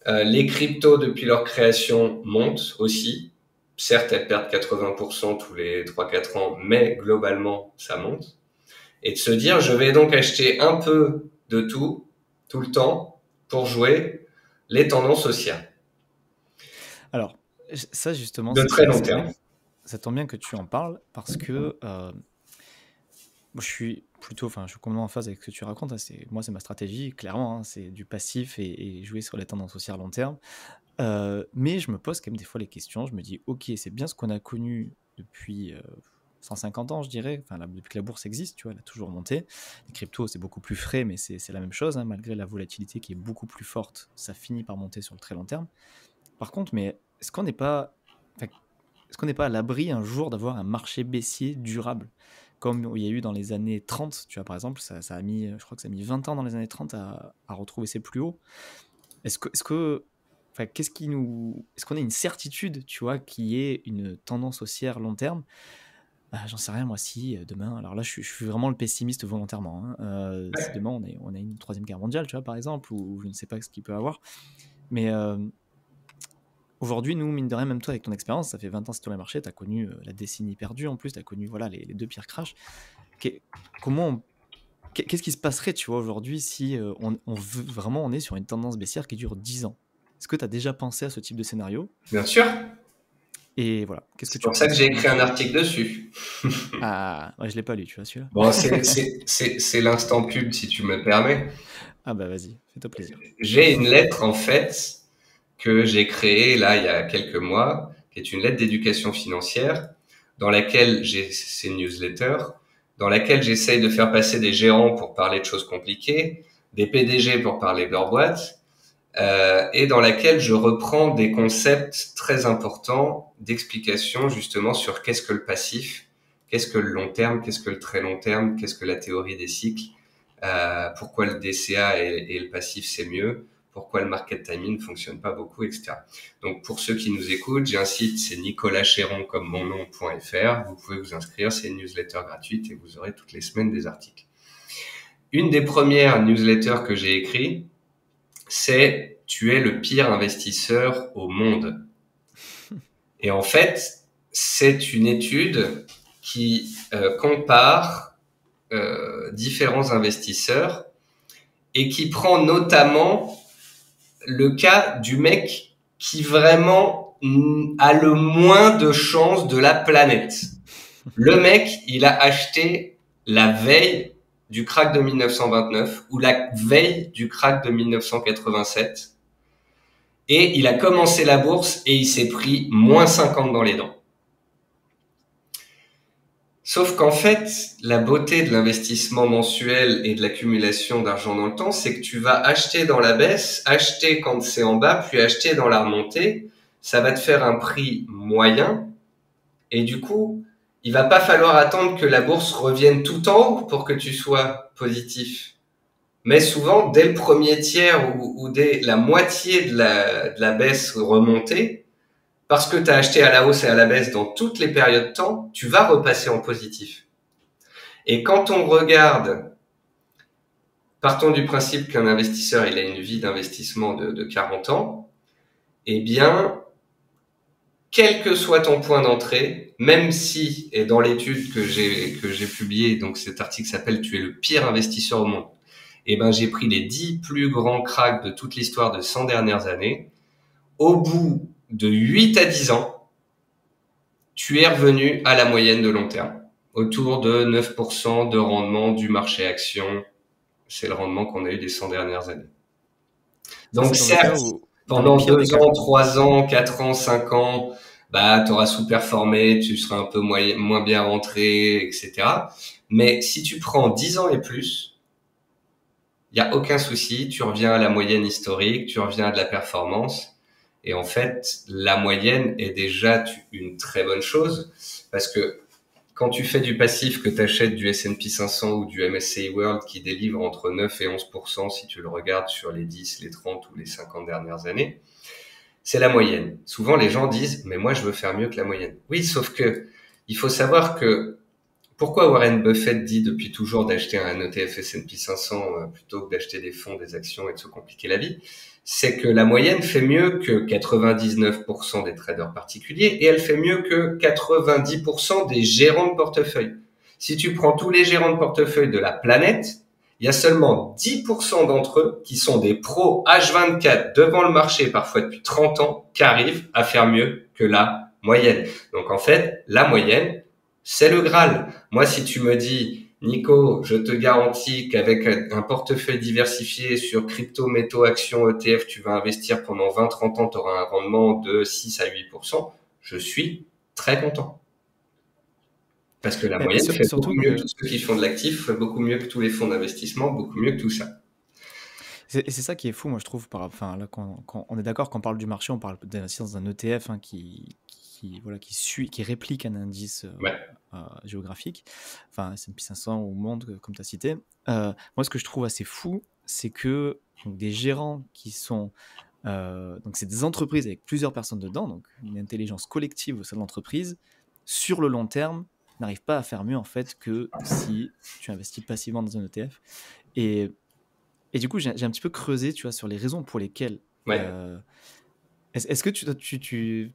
Les cryptos, depuis leur création, montent aussi. Certes, elles perdent 80% tous les 3-4 ans, mais globalement, ça monte. Et de se dire, je vais donc acheter un peu de tout le temps, pour jouer les tendances haussières. Alors, ça justement, de très long terme. Ça tombe bien que tu en parles parce que je suis complètement en phase avec ce que tu racontes. Moi, c'est ma stratégie, clairement. C'est du passif et jouer sur les tendances haussières long terme. Mais je me pose quand même des fois les questions. Je me dis, ok, c'est bien ce qu'on a connu depuis 150 ans, je dirais. Enfin, depuis que la bourse existe, tu vois, elle a toujours monté. Les cryptos, c'est beaucoup plus frais, mais c'est la même chose. Hein, malgré la volatilité qui est beaucoup plus forte, ça finit par monter sur le très long terme. Par contre, mais est-ce qu'on n'est pas à l'abri un jour d'avoir un marché baissier durable, comme il y a eu dans les années 30, tu vois, par exemple, je crois que ça a mis 20 ans dans les années 30 à retrouver ses plus hauts. Est-ce qu'on a une certitude, tu vois, qu'il y ait une tendance haussière long terme? J'en sais rien, moi, si demain, alors là, je suis vraiment le pessimiste volontairement, hein. Si demain, on a une 3e guerre mondiale, tu vois, par exemple, ou je ne sais pas ce qu'il peut y avoir. Mais aujourd'hui, nous, mine de rien, même toi, avec ton expérience, ça fait 20 ans sur les marchés, tu as connu la décennie perdue en plus, tu as connu voilà, les 2 pires crashs. Qu'est-ce qui se passerait, tu vois, aujourd'hui, si on est sur une tendance baissière qui dure 10 ans? Est-ce que tu as déjà pensé à ce type de scénario? Bien sûr. Et voilà. C'est pour ça que j'ai écrit un article dessus. Ouais, je l'ai pas lu, tu vois, celui-là. Bon, c'est l'instant pub, si tu me permets. Ah bah vas-y, fais-toi plaisir. J'ai une lettre, en fait, que j'ai créée, là, il y a quelques mois, qui est une lettre d'éducation financière, dans laquelle c'est une newsletter, dans laquelle j'essaye de faire passer des gérants pour parler de choses compliquées, des PDG pour parler de leur boîte, et dans laquelle je reprends des concepts très importants d'explication justement sur qu'est-ce que le passif, qu'est-ce que le long terme, qu'est-ce que le très long terme, qu'est-ce que la théorie des cycles, pourquoi le DCA et le passif c'est mieux, pourquoi le market timing ne fonctionne pas beaucoup, etc. Donc pour ceux qui nous écoutent, j'ai un site, c'est nicolaschéron comme mon nom.fr. Vous pouvez vous inscrire, c'est une newsletter gratuite et vous aurez toutes les semaines des articles. Une des premières newsletters que j'ai écrites, c'est « Tu es le pire investisseur au monde ». Et en fait, c'est une étude qui compare différents investisseurs et qui prend notamment le cas du mec qui vraiment a le moins de chances de la planète. Le mec, il a acheté la veille du krach de 1929 ou la veille du krach de 1987. Et il a commencé la bourse et il s'est pris moins 50 dans les dents. Sauf qu'en fait, la beauté de l'investissement mensuel et de l'accumulation d'argent dans le temps, c'est que tu vas acheter dans la baisse, acheter quand c'est en bas, puis acheter dans la remontée. Ça va te faire un prix moyen. Et du coup, il va pas falloir attendre que la bourse revienne tout en haut pour que tu sois positif. Mais souvent, dès le premier tiers ou dès la moitié de la baisse remontée, parce que tu as acheté à la hausse et à la baisse dans toutes les périodes de temps, tu vas repasser en positif. Et quand on regarde, partons du principe qu'un investisseur, il a une vie d'investissement de 40 ans, eh bien, quel que soit ton point d'entrée, même si, et dans l'étude que j'ai publiée, donc cet article s'appelle Tu es le pire investisseur au monde, eh ben, j'ai pris les 10 plus grands cracks de toute l'histoire de 100 dernières années. Au bout de 8 à 10 ans, tu es revenu à la moyenne de long terme, autour de 9% de rendement du marché action. C'est le rendement qu'on a eu des 100 dernières années. Ça, Donc c'est dans le cas certes, où, dans les pendant pires des 2 cas, ans, quoi. 3 ans, 4 ans, 5 ans, bah, tu auras sous-performé, tu seras un peu moins bien rentré, etc. Mais si tu prends 10 ans et plus, il n'y a aucun souci, tu reviens à la moyenne historique, tu reviens à de la performance. Et en fait, la moyenne est déjà une très bonne chose parce que quand tu fais du passif, que tu achètes du S&P 500 ou du MSCI World qui délivre entre 9 et 11% si tu le regardes sur les 10, les 30 ou les 50 dernières années, c'est la moyenne. Souvent, les gens disent, mais moi, je veux faire mieux que la moyenne. Oui, sauf que il faut savoir que pourquoi Warren Buffett dit depuis toujours d'acheter un ETF S&P 500 plutôt que d'acheter des fonds, des actions et de se compliquer la vie, c'est que la moyenne fait mieux que 99% des traders particuliers et elle fait mieux que 90% des gérants de portefeuille. Si tu prends tous les gérants de portefeuille de la planète, il y a seulement 10% d'entre eux qui sont des pros H24 devant le marché, parfois depuis 30 ans, qui arrivent à faire mieux que la moyenne. Donc en fait, la moyenne, c'est le Graal. Moi, si tu me dis, Nico, je te garantis qu'avec un portefeuille diversifié sur crypto, métaux, actions, ETF, tu vas investir pendant 20-30 ans, tu auras un rendement de 6 à 8%, je suis très content. Parce que la Mais moyenne fait beaucoup surtout mieux que que tous ceux qui font de l'actif, fait beaucoup mieux que tous les fonds d'investissement, beaucoup mieux que tout ça. c'est ça qui est fou, moi je trouve. Enfin, là, quand on est d'accord, quand on parle du marché, on parle d'investir dans un ETF, hein, voilà, qui réplique un indice Ouais, géographique, enfin S&P 500 ou Monde, comme tu as cité. Moi, ce que je trouve assez fou, c'est que donc, des gérants qui sont donc c'est des entreprises avec plusieurs personnes dedans, donc une intelligence collective au sein de l'entreprise, sur le long terme, n'arrivent pas à faire mieux en fait que si tu investis passivement dans un ETF. Et, et du coup, j'ai un petit peu creusé, tu vois, sur les raisons pour lesquelles. ouais. euh, est-ce que tu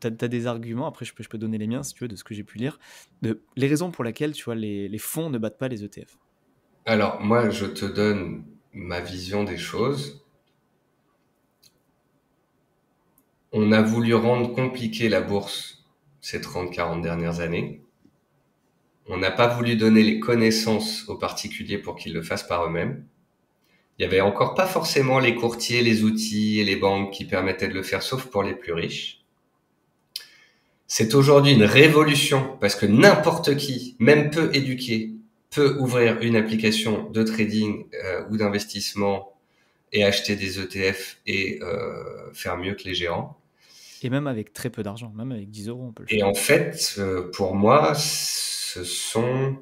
as des arguments, après je peux donner les miens si tu veux, de ce que j'ai pu lire, les raisons pour lesquelles tu vois, les fonds ne battent pas les ETF. Alors, moi, je te donne ma vision des choses. On a voulu rendre compliqué la bourse ces 30-40 dernières années. On n'a pas voulu donner les connaissances aux particuliers pour qu'ils le fassent par eux-mêmes. Il y avait encore pas forcément les courtiers, les outils et les banques qui permettaient de le faire, sauf pour les plus riches. C'est aujourd'hui une révolution parce que n'importe qui, même peu éduqué, peut ouvrir une application de trading ou d'investissement et acheter des ETF et faire mieux que les gérants. Et même avec très peu d'argent, même avec 10 euros, on peut le Et faire. en fait, pour moi, ce sont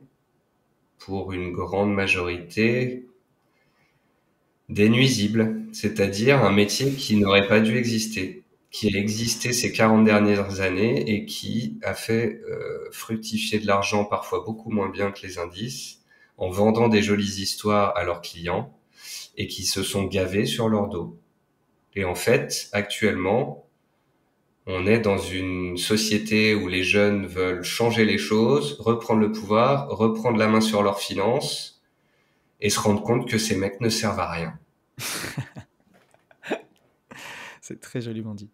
pour une grande majorité des nuisibles, c'est-à-dire un métier qui n'aurait pas dû exister, qui a existé ces 40 dernières années et qui a fait fructifier de l'argent parfois beaucoup moins bien que les indices, en vendant des jolies histoires à leurs clients et qui se sont gavés sur leur dos. Et en fait, actuellement, on est dans une société où les jeunes veulent changer les choses, reprendre le pouvoir, reprendre la main sur leurs finances et se rendre compte que ces mecs ne servent à rien. C'est très joliment dit.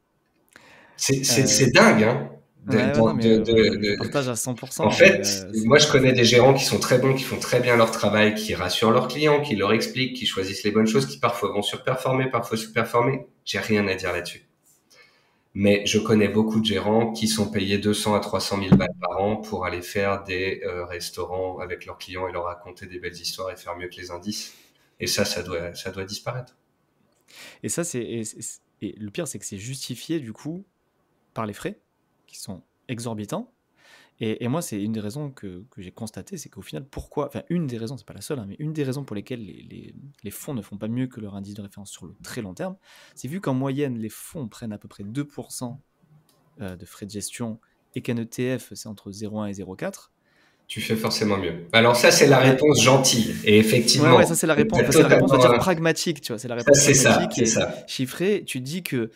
C'est dingue, hein. Ouais, non, mais moi je partage à En 100%. fait, moi je C'est connais fou. des gérants qui sont très bons, qui font très bien leur travail, qui rassurent leurs clients, qui leur expliquent, qui choisissent les bonnes choses, qui parfois vont surperformer, parfois sous-performer. J'ai rien à dire là-dessus. Mais je connais beaucoup de gérants qui sont payés 200 à 300 000 balles par an pour aller faire des restaurants avec leurs clients et leur raconter des belles histoires et faire mieux que les indices. Et ça doit disparaître. Et ça, et le pire, c'est que c'est justifié du coup par les frais qui sont exorbitants. Et moi, c'est une des raisons que j'ai constatées, c'est qu'au final, pourquoi, enfin, une des raisons, c'est pas la seule, hein, mais une des raisons pour lesquelles les fonds ne font pas mieux que leur indice de référence sur le très long terme, c'est vu qu'en moyenne, les fonds prennent à peu près 2% de frais de gestion et qu'un ETF, c'est entre 0,1 et 0,4. Tu fais forcément mieux. Alors ça, c'est la Ben, réponse gentille. Et ouais, effectivement, ça c'est la tu réponse. as Enfin, c'est la réponse, on va totalement... dire pragmatique, tu vois. C'est la Ça, réponse pragmatique c'est et ça. chiffrée. Tu dis que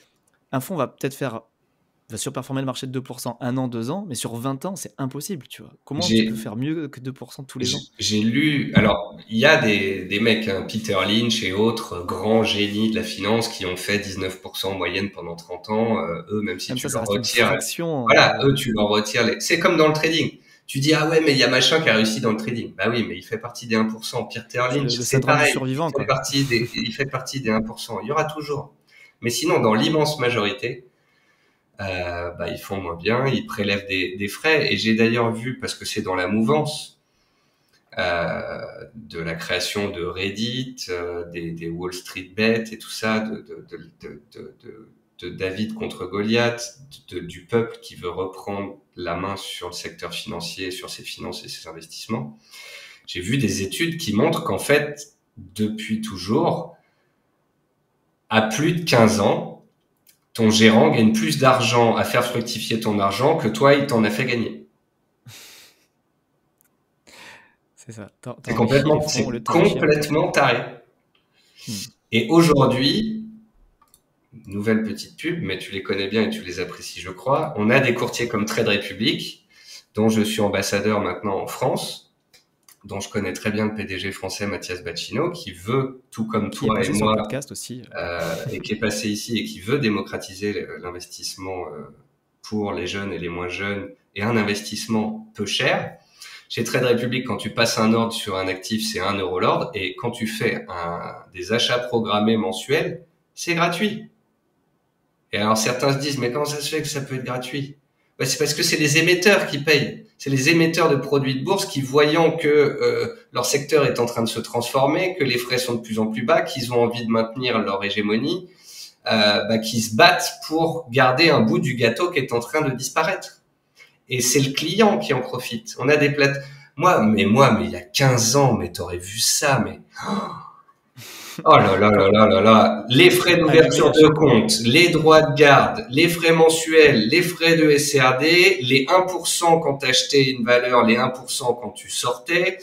un fonds va peut-être va surperformer le marché de 2% 1 an, 2 ans, mais sur 20 ans, c'est impossible, tu vois. Comment tu peux J'ai faire mieux que 2% tous les ans? j'ai lu... Alors, il y a des mecs, hein, Peter Lynch et autres, grands génies de la finance, qui ont fait 19% en moyenne pendant 30 ans. Eux, même si Même tu ça leur reste une retires... fraction. Voilà, eux, tu leur retires... C'est comme dans le trading. Tu dis, ah ouais, mais il y a machin qui a réussi dans le trading. Bah oui, mais il fait partie des 1%. Peter C'est Lynch, le c'est syndrome du pareil. survivant, quoi. Il fait partie des 1%. Il y aura toujours. Mais sinon, dans l'immense majorité, bah, ils font moins bien, ils prélèvent des frais. Et j'ai d'ailleurs vu, parce que c'est dans la mouvance de la création de Reddit, des Wall Street Bet et tout ça, de David contre Goliath, du peuple qui veut reprendre la main sur le secteur financier, sur ses finances et ses investissements. J'ai vu des études qui montrent qu'en fait, depuis toujours, à plus de 15 ans, ton gérant gagne plus d'argent à faire fructifier ton argent que toi, il t'en a fait gagner. C'est ça. T'enrichis les fonds au lieu C'est de t'enrichir, toi. complètement taré. Hmm. Et aujourd'hui, nouvelle petite pub, mais tu les connais bien et tu les apprécies, je crois. On a des courtiers comme Trade Republic, dont je suis ambassadeur maintenant en France, dont je connais très bien le PDG français Mathias Bacchino, qui veut, tout comme Qui est toi et passé sur le moi, podcast aussi. et qui est passé ici et qui veut démocratiser l'investissement pour les jeunes et les moins jeunes, et un investissement peu cher. Chez Trade Republic, quand tu passes un ordre sur un actif, c'est 1 euro l'ordre, et quand tu fais des achats programmés mensuels, c'est gratuit. Et alors certains se disent, mais comment ça se fait que ça peut être gratuit? Ben, c'est parce que c'est les émetteurs qui payent. C'est les émetteurs de produits de bourse qui, voyant que leur secteur est en train de se transformer, que les frais sont de plus en plus bas, qu'ils ont envie de maintenir leur hégémonie, qui se battent pour garder un bout du gâteau qui est en train de disparaître. Et c'est le client qui en profite. On a des plates. Mais il y a 15 ans, mais t'aurais vu ça, mais oh là là là là là là, les frais d'ouverture de compte, les droits de garde, les frais mensuels, les frais de SRD, les 1% quand t'achetais une valeur, les 1% quand tu sortais,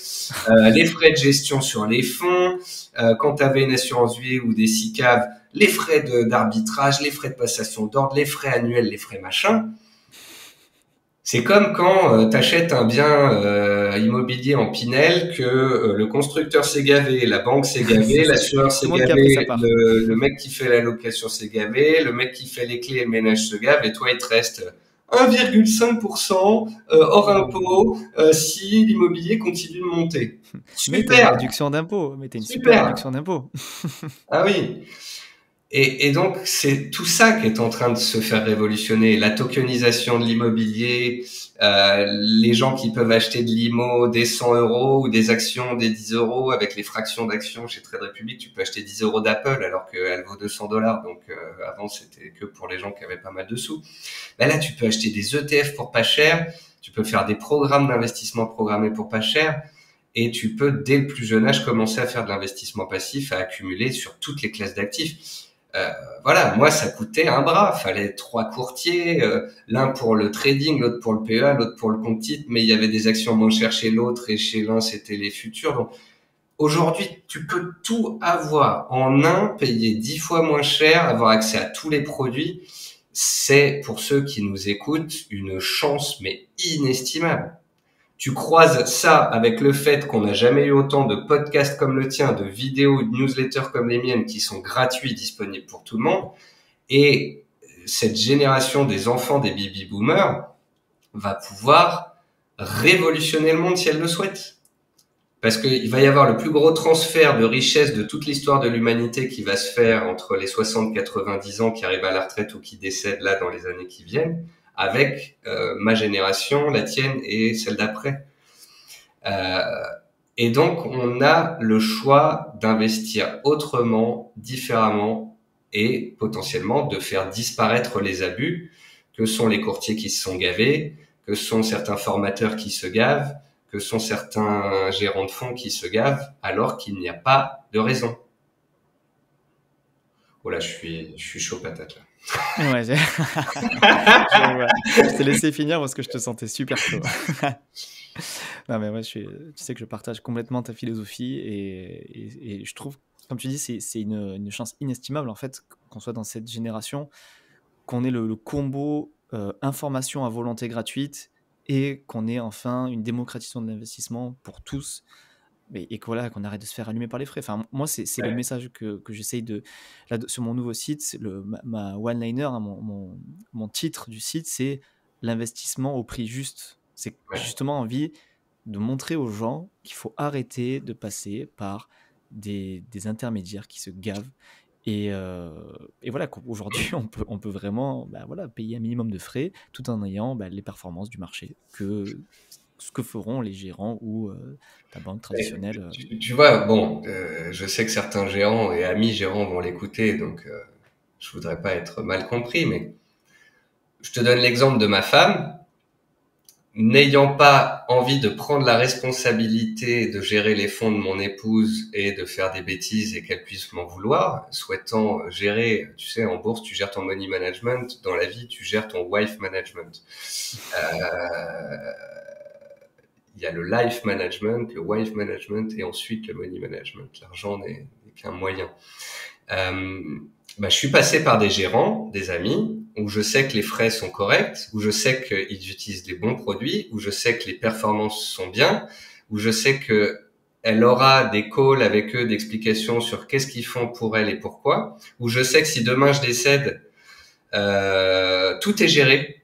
les frais de gestion sur les fonds, quand t'avais une assurance vie ou des SICAV, les frais d'arbitrage, les frais de passation d'ordre, les frais annuels, les frais machin. C'est comme quand t'achètes un bien immobilier en Pinel, que le constructeur s'est gavé, la banque s'est gavée, l'assureur Tout s'est le monde qui a pris sa gavé, part. le mec qui fait la location s'est gavé, le mec qui fait les clés et le ménage se gave, et toi il te reste 1,5% hors impôt si l'immobilier continue de monter. Mais t'as une Super, réduction d'impôt. Mais t'as une super super. réduction d'impôt. Ah oui. Et donc, c'est tout ça qui est en train de se faire révolutionner. La tokenisation de l'immobilier, les gens qui peuvent acheter de l'IMO des 100 euros ou des actions des 10 euros avec les fractions d'actions chez Trade Republic. Tu peux acheter 10 euros d'Apple alors qu'elle vaut 200 $. Donc, avant, c'était que pour les gens qui avaient pas mal de sous. Ben là, tu peux acheter des ETF pour pas cher. Tu peux faire des programmes d'investissement programmés pour pas cher. Et tu peux, dès le plus jeune âge, commencer à faire de l'investissement passif, à accumuler sur toutes les classes d'actifs. Voilà, moi ça coûtait un bras, fallait 3 courtiers, l'un pour le trading, l'autre pour le PEA, l'autre pour le compte titre, mais il y avait des actions moins chères chez l'autre et chez l'un c'était les futurs. Donc aujourd'hui, tu peux tout avoir en un, payer 10 fois moins cher, avoir accès à tous les produits. C'est, pour ceux qui nous écoutent, une chance mais inestimable. Tu croises ça avec le fait qu'on n'a jamais eu autant de podcasts comme le tien, de vidéos, de newsletters comme les miennes qui sont gratuits, disponibles pour tout le monde. Et cette génération des enfants des baby boomers va pouvoir révolutionner le monde si elle le souhaite. Parce qu'il va y avoir le plus gros transfert de richesse de toute l'histoire de l'humanité qui va se faire entre les 60-90 ans qui arrivent à la retraite ou qui décèdent là dans les années qui viennent, avec ma génération, la tienne et celle d'après. Et donc, on a le choix d'investir autrement, différemment et potentiellement de faire disparaître les abus que sont les courtiers qui se sont gavés, que ce sont certains formateurs qui se gavent, que ce sont certains gérants de fonds qui se gavent, alors qu'il n'y a pas de raison. Voilà, je suis chaud patate là. Ouais, je t'ai laissé finir parce que je te sentais super chaud. Non, mais ouais, tu sais que je partage complètement ta philosophie et je trouve, comme tu dis, c'est une chance inestimable en fait qu'on soit dans cette génération, qu'on ait le combo information à volonté gratuite et qu'on ait enfin une démocratisation de l'investissement pour tous. Et que voilà, qu'on arrête de se faire allumer par les frais. Enfin, moi, c'est le Ouais, message que j'essaye là, sur mon nouveau site, ma one-liner, hein, mon titre du site, c'est l'investissement au prix juste. C'est ouais. justement envie de montrer aux gens qu'il faut arrêter de passer par des intermédiaires qui se gavent. Et voilà, qu'aujourd'hui, on peut vraiment voilà, payer un minimum de frais tout en ayant les performances du marché que ce que feront les gérants ou ta banque Et traditionnelle. tu vois, bon, je sais que certains gérants et amis gérants vont l'écouter, donc je voudrais pas être mal compris, mais je te donne l'exemple de ma femme. N'ayant pas envie de prendre la responsabilité de gérer les fonds de mon épouse et de faire des bêtises et qu'elle puisse m'en vouloir, souhaitant gérer, tu sais, en bourse, tu gères ton money management, dans la vie, tu gères ton wife management. Il y a le life management, le wife management et ensuite le money management. L'argent n'est qu'un moyen. Je suis passé par des gérants, des amis, où je sais que les frais sont corrects, où je sais qu'ils utilisent des bons produits, où je sais que les performances sont bien, où je sais que elle aura des calls avec eux d'explications sur qu'est-ce qu'ils font pour elle et pourquoi, où je sais que si demain je décède, tout est géré.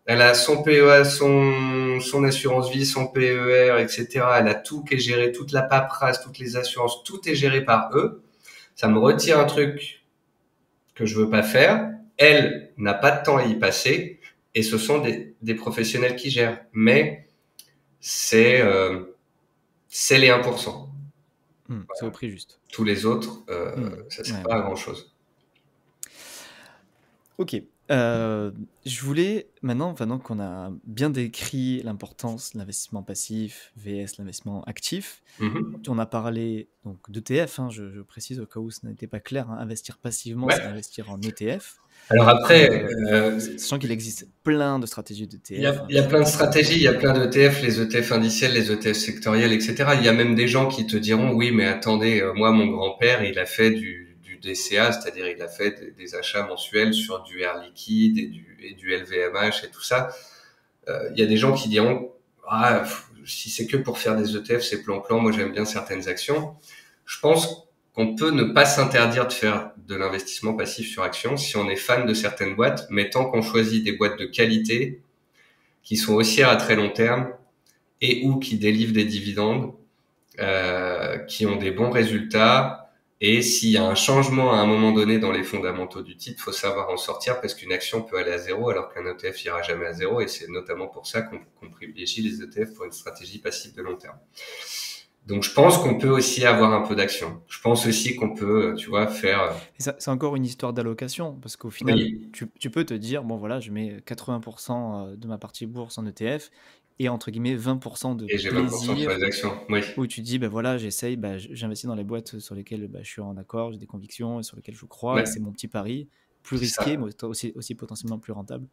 Elle a son PEA, son assurance vie, son PER, etc. Elle a tout qui est géré, toute la paperasse, toutes les assurances, tout est géré par eux. Ça me retire un truc que je veux pas faire. Elle n'a pas de temps à y passer et ce sont des professionnels qui gèrent. Mais c'est les 1%. C'est au prix juste. Tous les autres, ça sert Ouais, pas ouais. à grand chose. Ok. Je voulais, maintenant qu'on a bien décrit l'importance de l'investissement passif vs l'investissement actif, Mhm. on a parlé donc d'ETF, hein, je précise au cas où ce n'était pas clair, hein, investir passivement, c'est Ouais. investir en ETF. Alors après, Sachant qu'il existe plein de stratégies il y a, d'ETF, hein, il y a plein de tu connais stratégies, il y a bien. plein d'ETF, les ETF indiciels, les ETF sectoriels, etc. Il y a même des gens qui te diront, oui, mais attendez, moi, mon grand-père, il a fait du DCA, c'est-à-dire il a fait des achats mensuels sur du Air Liquide et du LVMH et tout ça. Il y a des gens qui diront, ah, si c'est que pour faire des ETF, c'est plan-plan, moi j'aime bien certaines actions. Je pense qu'on peut ne pas s'interdire de faire de l'investissement passif sur action si on est fan de certaines boîtes, mais tant qu'on choisit des boîtes de qualité, qui sont haussières à très long terme et ou qui délivrent des dividendes, qui ont des bons résultats. Et s'il y a un changement à un moment donné dans les fondamentaux du titre, faut savoir en sortir parce qu'une action peut aller à zéro alors qu'un ETF ira jamais à zéro. Et c'est notamment pour ça qu'on privilégie les ETF pour une stratégie passive de long terme. Donc je pense qu'on peut aussi avoir un peu d'action. Je pense aussi qu'on peut, tu vois, faire... Et c'est encore une histoire d'allocation, parce qu'au final, Oui, tu peux te dire, bon voilà, je mets 80% de ma partie bourse en ETF, et entre guillemets 20% de et j'ai 20% sur plaisir, les actions. Oui, où tu dis, ben voilà, j'essaye, j'investis dans les boîtes sur lesquelles je suis en accord, j'ai des convictions, et sur lesquelles je crois, et c'est ouais, mon petit pari, plus c'est risqué, ça. mais aussi potentiellement plus rentable.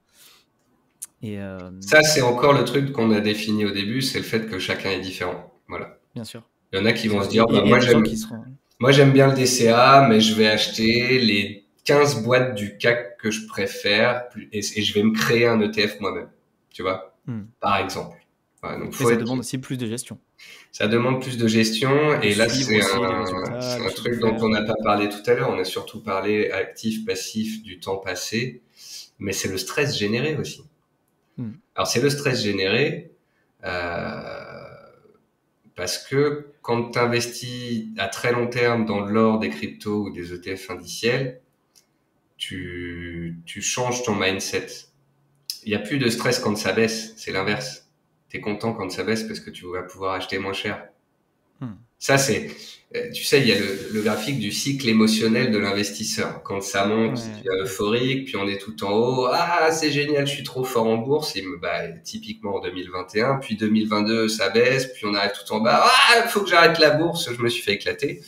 Et Ça, c'est encore le truc qu'on a défini au début, c'est le fait que chacun est différent. Voilà. bien sûr, Il y en a qui bien vont sûr. se dire, Et il y a des gens qui seront... moi j'aime bien le DCA, mais je vais acheter les 15 boîtes du CAC que je préfère et je vais me créer un ETF moi-même. Tu vois, Hmm. par exemple. Voilà, donc Mais faut ça être, demande aussi plus de gestion, ça demande plus de gestion de et là suivre aussi les résultats, c'est le un chiffre truc dont d'affaires. on n'a pas parlé tout à l'heure. On a surtout parlé actif, passif, du temps passé, mais c'est le stress généré aussi. Hmm. Alors c'est le stress généré. Euh, Parce que quand tu investis à très long terme dans de l'or, des cryptos ou des ETF indiciels, tu changes ton mindset. Il n'y a plus de stress quand ça baisse, c'est l'inverse. Tu es content quand ça baisse parce que tu vas pouvoir acheter moins cher. Hmm. Ça, c'est, tu sais, il y a le graphique du cycle émotionnel de l'investisseur. Quand ça monte, il Ouais, devient ouais. euphorique, puis on est tout en haut. Ah, c'est génial, je suis trop fort en bourse. Typiquement en 2021, puis 2022, ça baisse, puis on arrive tout en bas. Ah, il faut que j'arrête la bourse, je me suis fait éclater.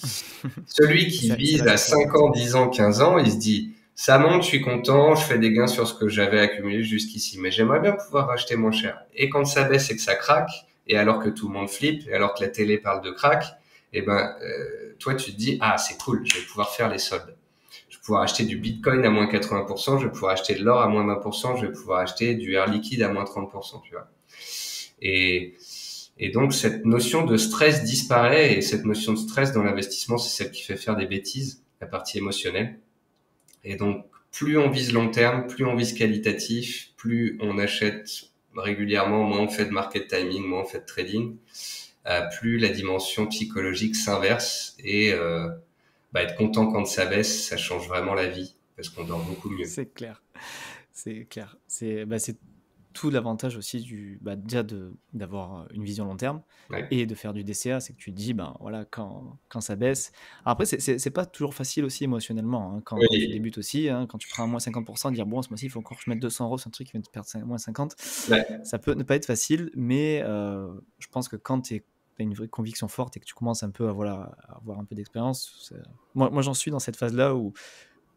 Celui qui C'est vise là que à ça s'arrête. 5 ans, 10 ans, 15 ans, il se dit, ça monte, je suis content, je fais des gains sur ce que j'avais accumulé jusqu'ici, mais j'aimerais bien pouvoir racheter moins cher. Et quand ça baisse et que ça craque, et alors que tout le monde flippe, et alors que la télé parle de crack, toi, tu te dis, ah, c'est cool, je vais pouvoir faire les soldes. Je vais pouvoir acheter du Bitcoin à moins 80%, je vais pouvoir acheter de l'or à moins 20%, je vais pouvoir acheter du air liquide à moins 30%, tu vois. Et, et donc, cette notion de stress disparaît, et cette notion de stress dans l'investissement, c'est celle qui fait faire des bêtises, la partie émotionnelle. Et donc, plus on vise long terme, plus on vise qualitatif, plus on achète régulièrement, moins on fait de market timing, moins on fait de trading, plus la dimension psychologique s'inverse et être content quand ça baisse, ça change vraiment la vie parce qu'on dort beaucoup mieux. C'est clair. C'est clair. C'est tout l'avantage aussi déjà d'avoir une vision long terme Ouais. et de faire du DCA, c'est que tu te dis, ben voilà, quand ça baisse. Après, c'est pas toujours facile aussi émotionnellement, hein, quand tu Oui. débutes aussi, hein, quand tu prends un moins 50%, dire bon, ce mois-ci, il faut encore que je mette 200 euros sur un truc qui vient de perdre moins 50, Ouais. ça peut ne pas être facile, mais je pense que quand tu as une vraie conviction forte et que tu commences un peu à avoir un peu d'expérience, moi j'en suis dans cette phase-là où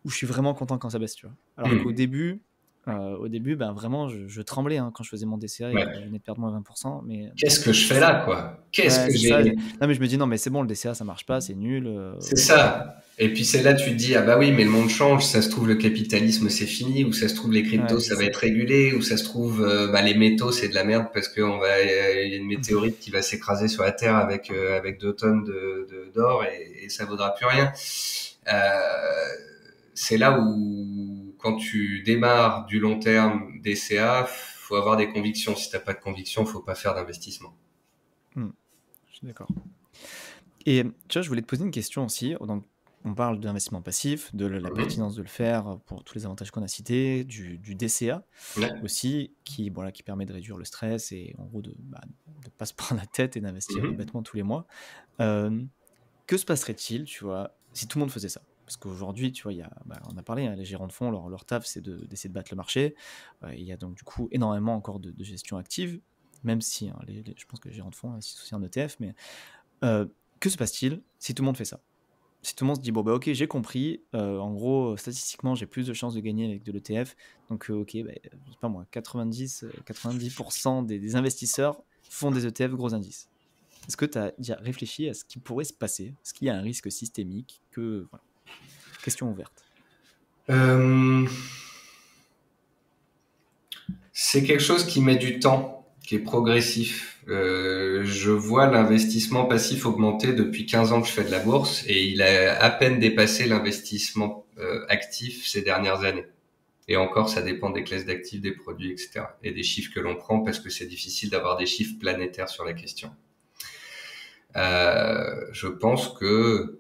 je suis vraiment content quand ça baisse, tu vois. Alors qu'au Mmh. début, ben vraiment, je tremblais hein, quand je faisais mon DCA et que je Ouais. venais de perdre moins 20%. Mais Qu'est-ce que je fais là, quoi? Qu'est-ce ouais, que c'est ça. j'ai Non, mais je me dis, non, mais c'est bon, le DCA, ça marche pas, c'est nul. C'est ça. Et puis c'est là tu te dis ah bah oui mais le monde change, ça se trouve le capitalisme c'est fini, ou ça se trouve les cryptos Ouais, c'est ça va ça. être régulé, ou ça se trouve les métaux c'est de la merde parce que il y a une météorite qui va s'écraser sur la terre avec 2 tonnes d'or et ça vaudra plus rien. Euh, c'est là où quand tu démarres du long terme DCA, faut avoir des convictions. Si t'as pas de convictions, faut pas faire d'investissement. Hmm, je suis d'accord. Et tu vois, je voulais te poser une question aussi. Donc, on parle d'investissement passif, de la Mhm. pertinence de le faire pour tous les avantages qu'on a cités, du DCA Ouais. aussi, qui permet de réduire le stress et en gros de ne pas se prendre la tête et d'investir Mhm. bêtement tous les mois. Euh, que se passerait-il, tu vois, si tout le monde faisait ça? Parce qu'aujourd'hui, tu vois, on a parlé, hein, les gérants de fonds, leur taf, c'est d'essayer de battre le marché. Il y a donc du coup énormément encore de gestion active, même si hein, je pense que les gérants de fonds investissent aussi en ETF, mais euh, que se passe-t-il si tout le monde fait ça? Si tout le monde se dit, bon, bah ok, j'ai compris, en gros, statistiquement, j'ai plus de chances de gagner avec de l'ETF, donc ok, bah, je sais pas moi, 90% des investisseurs font des ETF gros indices. Est-ce que tu as déjà réfléchi à ce qui pourrait se passer? Est-ce qu'il y a un risque systémique voilà. Question ouverte. Euh, C'est quelque chose qui met du temps, qui est progressif. Je vois l'investissement passif augmenter depuis 15 ans que je fais de la bourse et il a à peine dépassé l'investissement actif ces dernières années. Et encore, ça dépend des classes d'actifs, des produits, etc. Et des chiffres que l'on prend parce que c'est difficile d'avoir des chiffres planétaires sur la question. Je pense que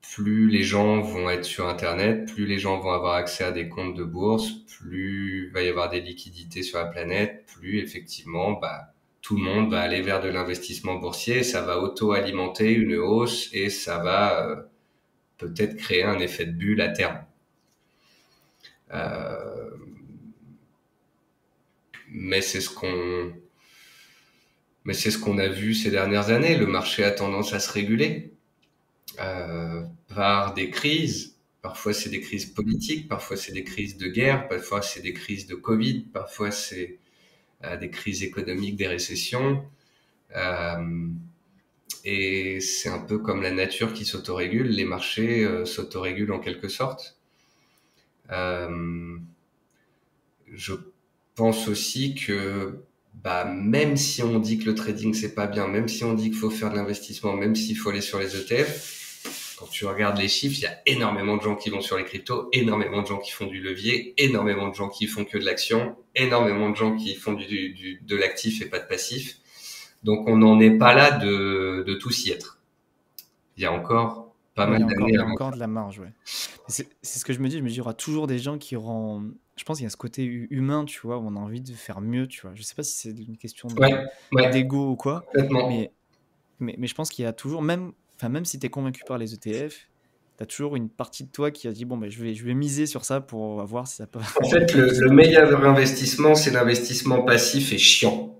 plus les gens vont être sur Internet, plus les gens vont avoir accès à des comptes de bourse, plus il va y avoir des liquidités sur la planète, plus effectivement, tout le monde va aller vers de l'investissement boursier. Ça va auto-alimenter une hausse et ça va peut-être créer un effet de bulle à terme. Euh, mais c'est ce qu'on, mais c'est ce qu'on a vu ces dernières années. Le marché a tendance à se réguler. Par des crises. Parfois, c'est des crises politiques, parfois, c'est des crises de guerre, parfois, c'est des crises de Covid, parfois, c'est des crises économiques, des récessions. Euh, et c'est un peu comme la nature qui s'autorégule, les marchés s'autorégulent en quelque sorte. Euh, je pense aussi que même si on dit que le trading c'est pas bien, même si on dit qu'il faut faire de l'investissement, même s'il faut aller sur les ETF, quand tu regardes les chiffres, il y a énormément de gens qui vont sur les cryptos, énormément de gens qui font du levier, énormément de gens qui font que de l'action, énormément de gens qui font de l'actif et pas de passif. Donc on n'en est pas là de tous y être. Il y a encore pas Ouais, mal il d'années y a avant encore ça. de la marge, ouais. C'est ce que je me dis. Je me dis, il y aura toujours des gens qui auront. Je pense qu'il y a ce côté humain, tu vois, où on a envie de faire mieux, tu vois. Je sais pas si c'est une question Ouais, ouais, d'ego ou quoi, complètement. mais mais je pense qu'il y a toujours, même si tu es convaincu par les ETF, tu as toujours une partie de toi qui a dit, bon, ben, je vais miser sur ça pour voir si ça peut En fait, si ça le peut marcher. meilleur investissement, c'est l'investissement passif et chiant.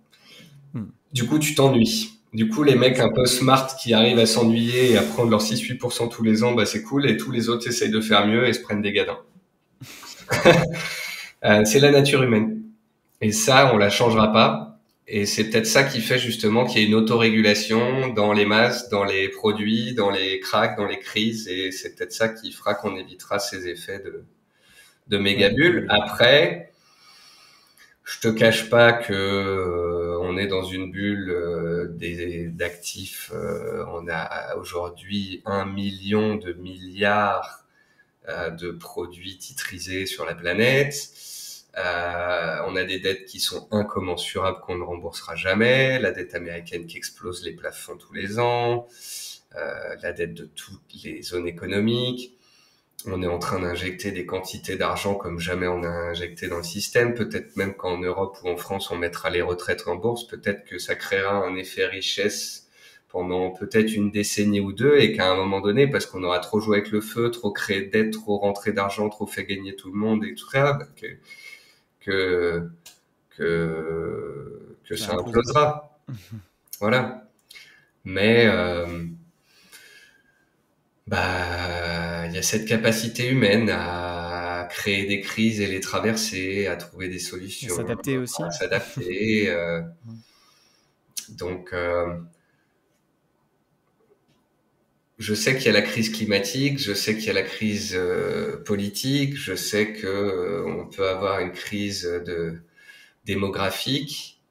Hmm. Du coup, tu t'ennuies. Du coup, les mecs un peu smart qui arrivent à s'ennuyer et à prendre leur 6-8% tous les ans, bah, c'est cool. Et tous les autres essayent de faire mieux et se prennent des gadins. C'est la nature humaine. Et ça, on la changera pas. Et c'est peut-être ça qui fait justement qu'il y a une autorégulation dans les masses, dans les produits, dans les cracks, dans les crises. Et c'est peut-être ça qui fera qu'on évitera ces effets de méga Ouais, bulles. Après, je te cache pas que on est dans une bulle d'actifs. On a aujourd'hui 1 million de milliards de produits titrisés sur la planète. On a des dettes qui sont incommensurables qu'on ne remboursera jamais. La dette américaine qui explose les plafonds tous les ans. La dette de toutes les zones économiques. On est en train d'injecter des quantités d'argent comme jamais on a injecté dans le système. Peut-être même qu'en Europe ou en France, on mettra les retraites en bourse. Peut-être que ça créera un effet richesse pendant peut-être une décennie ou deux et qu'à un moment donné, parce qu'on aura trop joué avec le feu, trop créé de dettes, trop rentré d'argent, trop fait gagner tout le monde et tout ça, que, que ça ça implose. implosera. Voilà. Mais bah, il y a cette capacité humaine à créer des crises et les traverser, à trouver des Et solutions, s'adapter aussi. à s'adapter. Donc, je sais qu'il y a la crise climatique, je sais qu'il y a la crise politique, je sais que on peut avoir une crise démographique.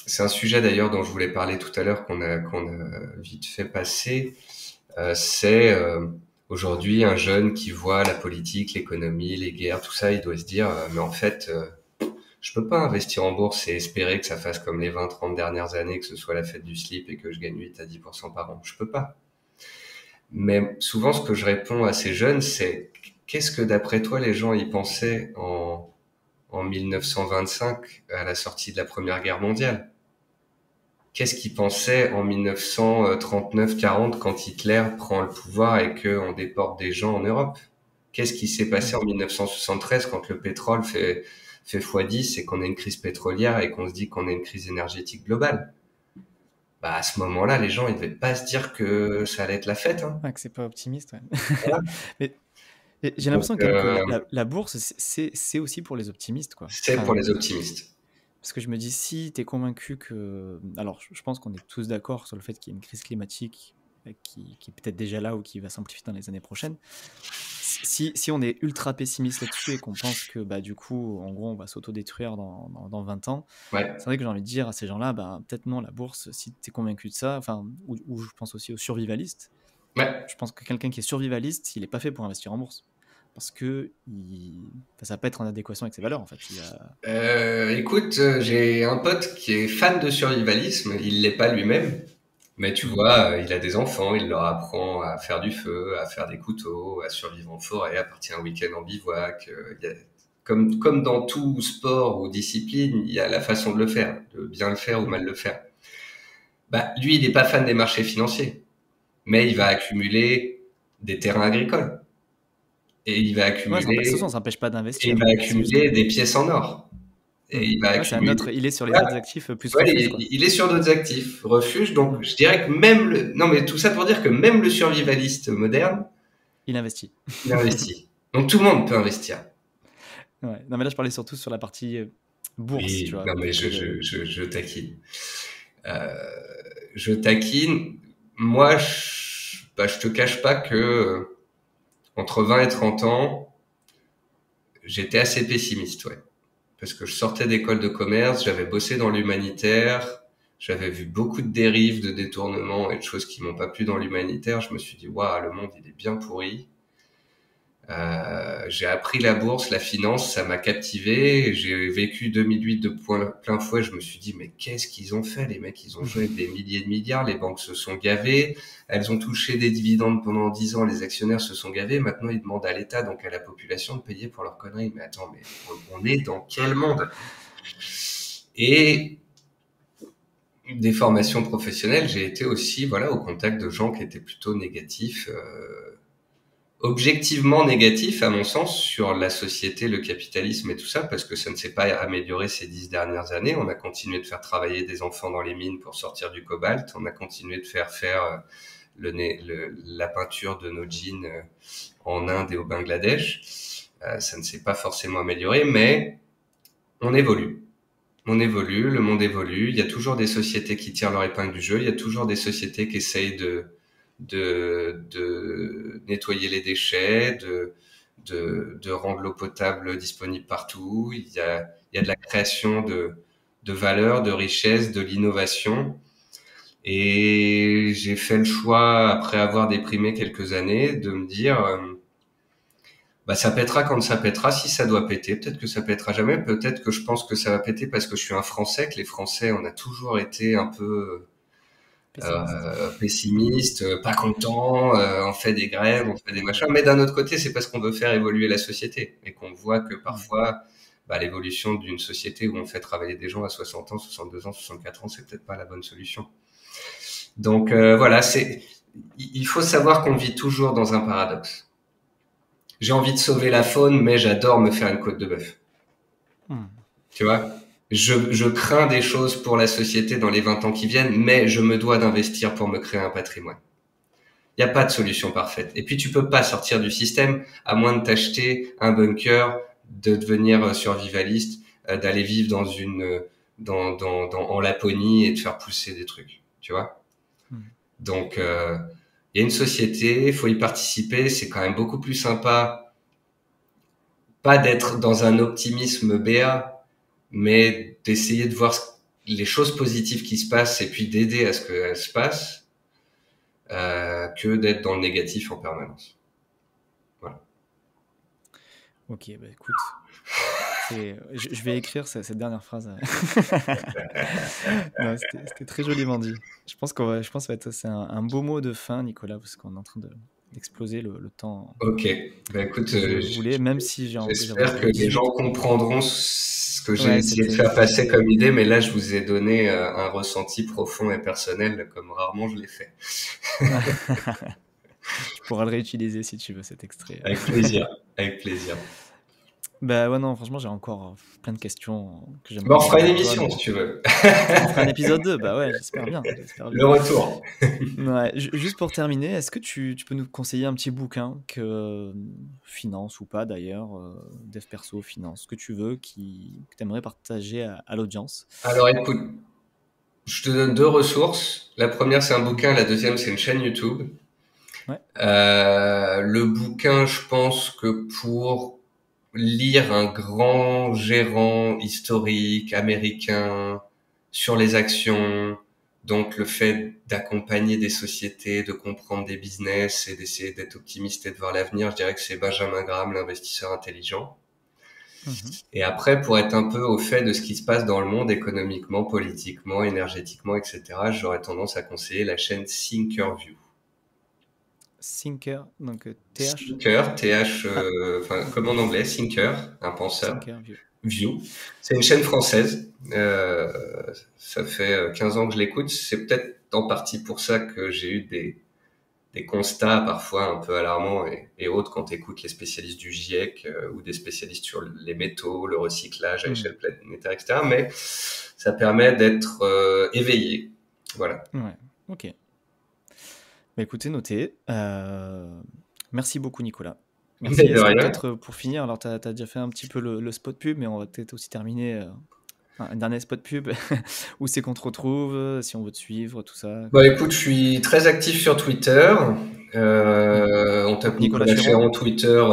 C'est un sujet d'ailleurs dont je voulais parler tout à l'heure qu'on a vite fait passer. C'est aujourd'hui un jeune qui voit la politique, l'économie, les guerres, tout ça, il doit se dire mais en fait je peux pas investir en bourse et espérer que ça fasse comme les 20-30 dernières années, que ce soit la fête du slip et que je gagne 8 à 10% par an. Je peux pas. Mais souvent ce que je réponds à ces jeunes, c'est qu'est-ce que d'après toi les gens y pensaient en 1925 à la sortie de la Première Guerre mondiale? Qu'est-ce qu'ils pensaient en 1939-40 quand Hitler prend le pouvoir et qu'on déporte des gens en Europe? Qu'est-ce qui s'est passé en 1973 quand le pétrole fait x10 et qu'on a une crise pétrolière et qu'on se dit qu'on a une crise énergétique globale? Bah, à ce moment-là, les gens, ils devaient pas se dire que ça allait être la fête, hein. Ah, que c'est pas optimiste, ouais. Voilà. Mais j'ai Donc, l'impression quand même que la bourse, c'est aussi pour les optimistes, quoi. c'est pour Enfin, les optimistes. parce que je me dis, si tu es convaincu que... Alors, je pense qu'on est tous d'accord sur le fait qu'il y a une crise climatique qui est peut-être déjà là ou qui va s'amplifier dans les années prochaines. Si on est ultra pessimiste là-dessus et qu'on pense que bah, du coup, en gros, on va s'autodétruire dans 20 ans, Ouais. c'est vrai que j'ai envie de dire à ces gens-là, bah, peut-être non, la bourse, si tu es convaincu de ça, ou je pense aussi aux survivalistes, Ouais. je pense que quelqu'un qui est survivaliste, il n'est pas fait pour investir en bourse. Parce que ça va pas être en adéquation avec ses valeurs, en fait. Écoute, j'ai un pote qui est fan de survivalisme, il l'est pas lui-même, mais tu Hmm. vois, il a des enfants, il leur apprend à faire du feu, à faire des couteaux, à survivre en forêt, à partir un week-end en bivouac. Comme dans tout sport ou discipline, il y a la façon de le faire, de bien le faire ou mal le faire. Bah, lui, il n'est pas fan des marchés financiers, mais il va accumuler des terrains agricoles et il va Ouais, de toute façon, accumuler ça n'empêche pas et il d'investir. va C'est juste que... accumuler des pièces en or et il va Ouais, c'est un accumuler. autre... Il est sur les Ouais, autres actifs plus ouais, refuge, quoi. il est sur d'autres actifs, refuge. Donc, Hmm. je dirais que même non, mais tout ça pour dire que même le survivaliste moderne, Il investit. il investit. Donc, tout le monde peut investir. Ouais. Non, mais là, je parlais surtout sur la partie bourse, tu Oui, vois. non, mais Parce que je taquine. Euh, je taquine. Moi, je te cache pas que entre 20 et 30 ans, j'étais assez pessimiste, ouais. Parce que je sortais d'école de commerce, j'avais bossé dans l'humanitaire, j'avais vu beaucoup de dérives, de détournements et de choses qui m'ont pas plu dans l'humanitaire. Je me suis dit, waouh, le monde, il est bien pourri. J'ai appris la bourse, la finance, ça m'a captivé. J'ai vécu 2008 de plein fouet. Je me suis dit, mais qu'est-ce qu'ils ont fait, les mecs? Ils ont joué avec des milliers de milliards. Les banques se sont gavées. Elles ont touché des dividendes pendant 10 ans. Les actionnaires se sont gavés. Maintenant, ils demandent à l'État, donc à la population, de payer pour leurs conneries. Mais attends, mais on est dans quel monde? Et des formations professionnelles, j'ai été aussi, voilà, au contact de gens qui étaient plutôt négatifs, objectivement négatifs, à mon sens, sur la société, le capitalisme et tout ça, parce que ça ne s'est pas amélioré ces 10 dernières années. On a continué de faire travailler des enfants dans les mines pour sortir du cobalt. On a continué de faire la peinture de nos jeans en Inde et au Bangladesh. Ça ne s'est pas forcément amélioré, mais on évolue. On évolue, le monde évolue. Il y a toujours des sociétés qui tirent leur épingle du jeu. Il y a toujours des sociétés qui essayent de nettoyer les déchets, de rendre l'eau potable disponible partout. Il y a de la création de valeur, de richesse, de l'innovation. Et j'ai fait le choix, après avoir déprimé quelques années, de me dire, bah, ça pètera quand ça pètera, si ça doit péter. Peut-être que ça pètera jamais. Peut-être que je pense que ça va péter parce que je suis un Français, que les Français, on a toujours été un peu pessimiste, pas content, on fait des grèves, on fait des machins. Mais d'un autre côté, c'est parce qu'on veut faire évoluer la société et qu'on voit que parfois, bah, l'évolution d'une société où on fait travailler des gens à 60 ans, 62 ans, 64 ans, c'est peut-être pas la bonne solution. Donc voilà, il faut savoir qu'on vit toujours dans un paradoxe. J'ai envie de sauver la faune, mais j'adore me faire une côte de bœuf. Tu vois? Je crains des choses pour la société dans les 20 ans qui viennent, mais je me dois d'investir pour me créer un patrimoine. Il n'y a pas de solution parfaite. Et puis tu peux pas sortir du système à moins de t'acheter un bunker, de devenir survivaliste, d'aller vivre en Laponie et de faire pousser des trucs. Tu vois? Donc il y a une société, il faut y participer, c'est quand même beaucoup plus sympa, pas d'être dans un optimisme béat, mais d'essayer de voir les choses positives qui se passent et puis d'aider à ce qu'elles se passent, que d'être dans le négatif en permanence. Voilà. Ok, bah écoute, je vais écrire cette dernière phrase. Non, c'était très joliment dit. Je pense que c'est un beau mot de fin, Nicolas, parce qu'on est en train d'exploser le temps Ok, bah écoute, que je voulais, même si j'espère que les gens comprendront ce que j'ai Ouais, essayé de faire passer comme idée, mais là je vous ai donné un ressenti profond et personnel comme rarement je l'ai fait. Tu pourras le réutiliser si tu veux, cet extrait. Avec plaisir, avec plaisir. Bah ouais, non, franchement, j'ai encore plein de questions que j'aimerais Bon, on fera une aborder avec toi, émission mais si tu veux. on fera un épisode 2, bah ouais, j'espère bien. Le retour. Ouais, juste pour terminer, est-ce que tu peux nous conseiller un petit bouquin finance ou pas d'ailleurs, dev perso, finance, ce que tu veux, que tu aimerais partager à l'audience? Alors écoute, je te donne 2 ressources. La première c'est un bouquin, la deuxième c'est une chaîne YouTube. Ouais. Le bouquin, je pense que pour lire un grand gérant historique américain sur les actions, donc le fait d'accompagner des sociétés, de comprendre des business et d'essayer d'être optimiste et de voir l'avenir, je dirais que c'est Benjamin Graham, l'investisseur intelligent. Et après, pour être un peu au fait de ce qui se passe dans le monde économiquement, politiquement, énergétiquement, etc., j'aurais tendance à conseiller la chaîne Thinkerview. Thinker, donc TH Thinker, comme en anglais, Thinker, un penseur. Thinkerview. View. C'est une chaîne française. Ça fait 15 ans que je l'écoute. C'est peut-être en partie pour ça que j'ai eu des constats parfois un peu alarmants et autres quand tu écoutes les spécialistes du GIEC ou des spécialistes sur les métaux, le recyclage à échelle planétaire, etc. Mais ça permet d'être éveillé. Voilà. Ouais, ok. Bah écoutez, noté. Merci beaucoup, Nicolas. Merci. Mais de Est-ce que rien. peut-être pour finir, alors tu as déjà fait un petit peu le spot pub, mais on va peut-être aussi terminer un dernier spot pub. Où c'est qu'on te retrouve, si on veut te suivre, tout ça. Bah écoute, je suis très actif sur Twitter. On tape Nicolas Chéron Twitter,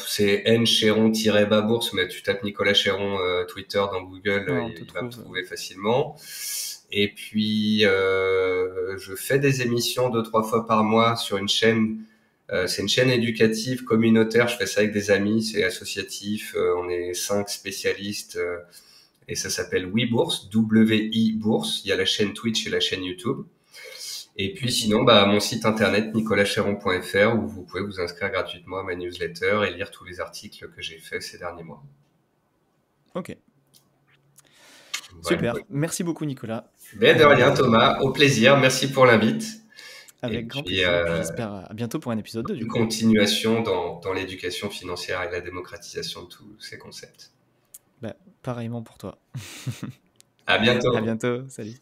c'est Chéron-bas bourse, mais tu tapes Nicolas Chéron Twitter dans Google, il va me trouver facilement. Et puis je fais des émissions 2-3 fois par mois sur une chaîne. C'est une chaîne éducative communautaire. Je fais ça avec des amis, c'est associatif. On est 5 spécialistes et ça s'appelle WeBourse, W-I Bourse. Il y a la chaîne Twitch et la chaîne YouTube. Et puis sinon, mon site internet nicolaschéron.fr où vous pouvez vous inscrire gratuitement à ma newsletter et lire tous les articles que j'ai faits ces derniers mois. Ok. Voilà. Super. Merci beaucoup, Nicolas. Mais de rien, Thomas, au plaisir. Merci pour l'invite. Et Avec grand puis, plaisir. Et puis j'espère à bientôt pour un épisode 2 du une coup. continuation dans l'éducation financière et la démocratisation de tous ces concepts. Bah, pareillement pour toi. À bientôt. À bientôt. Salut.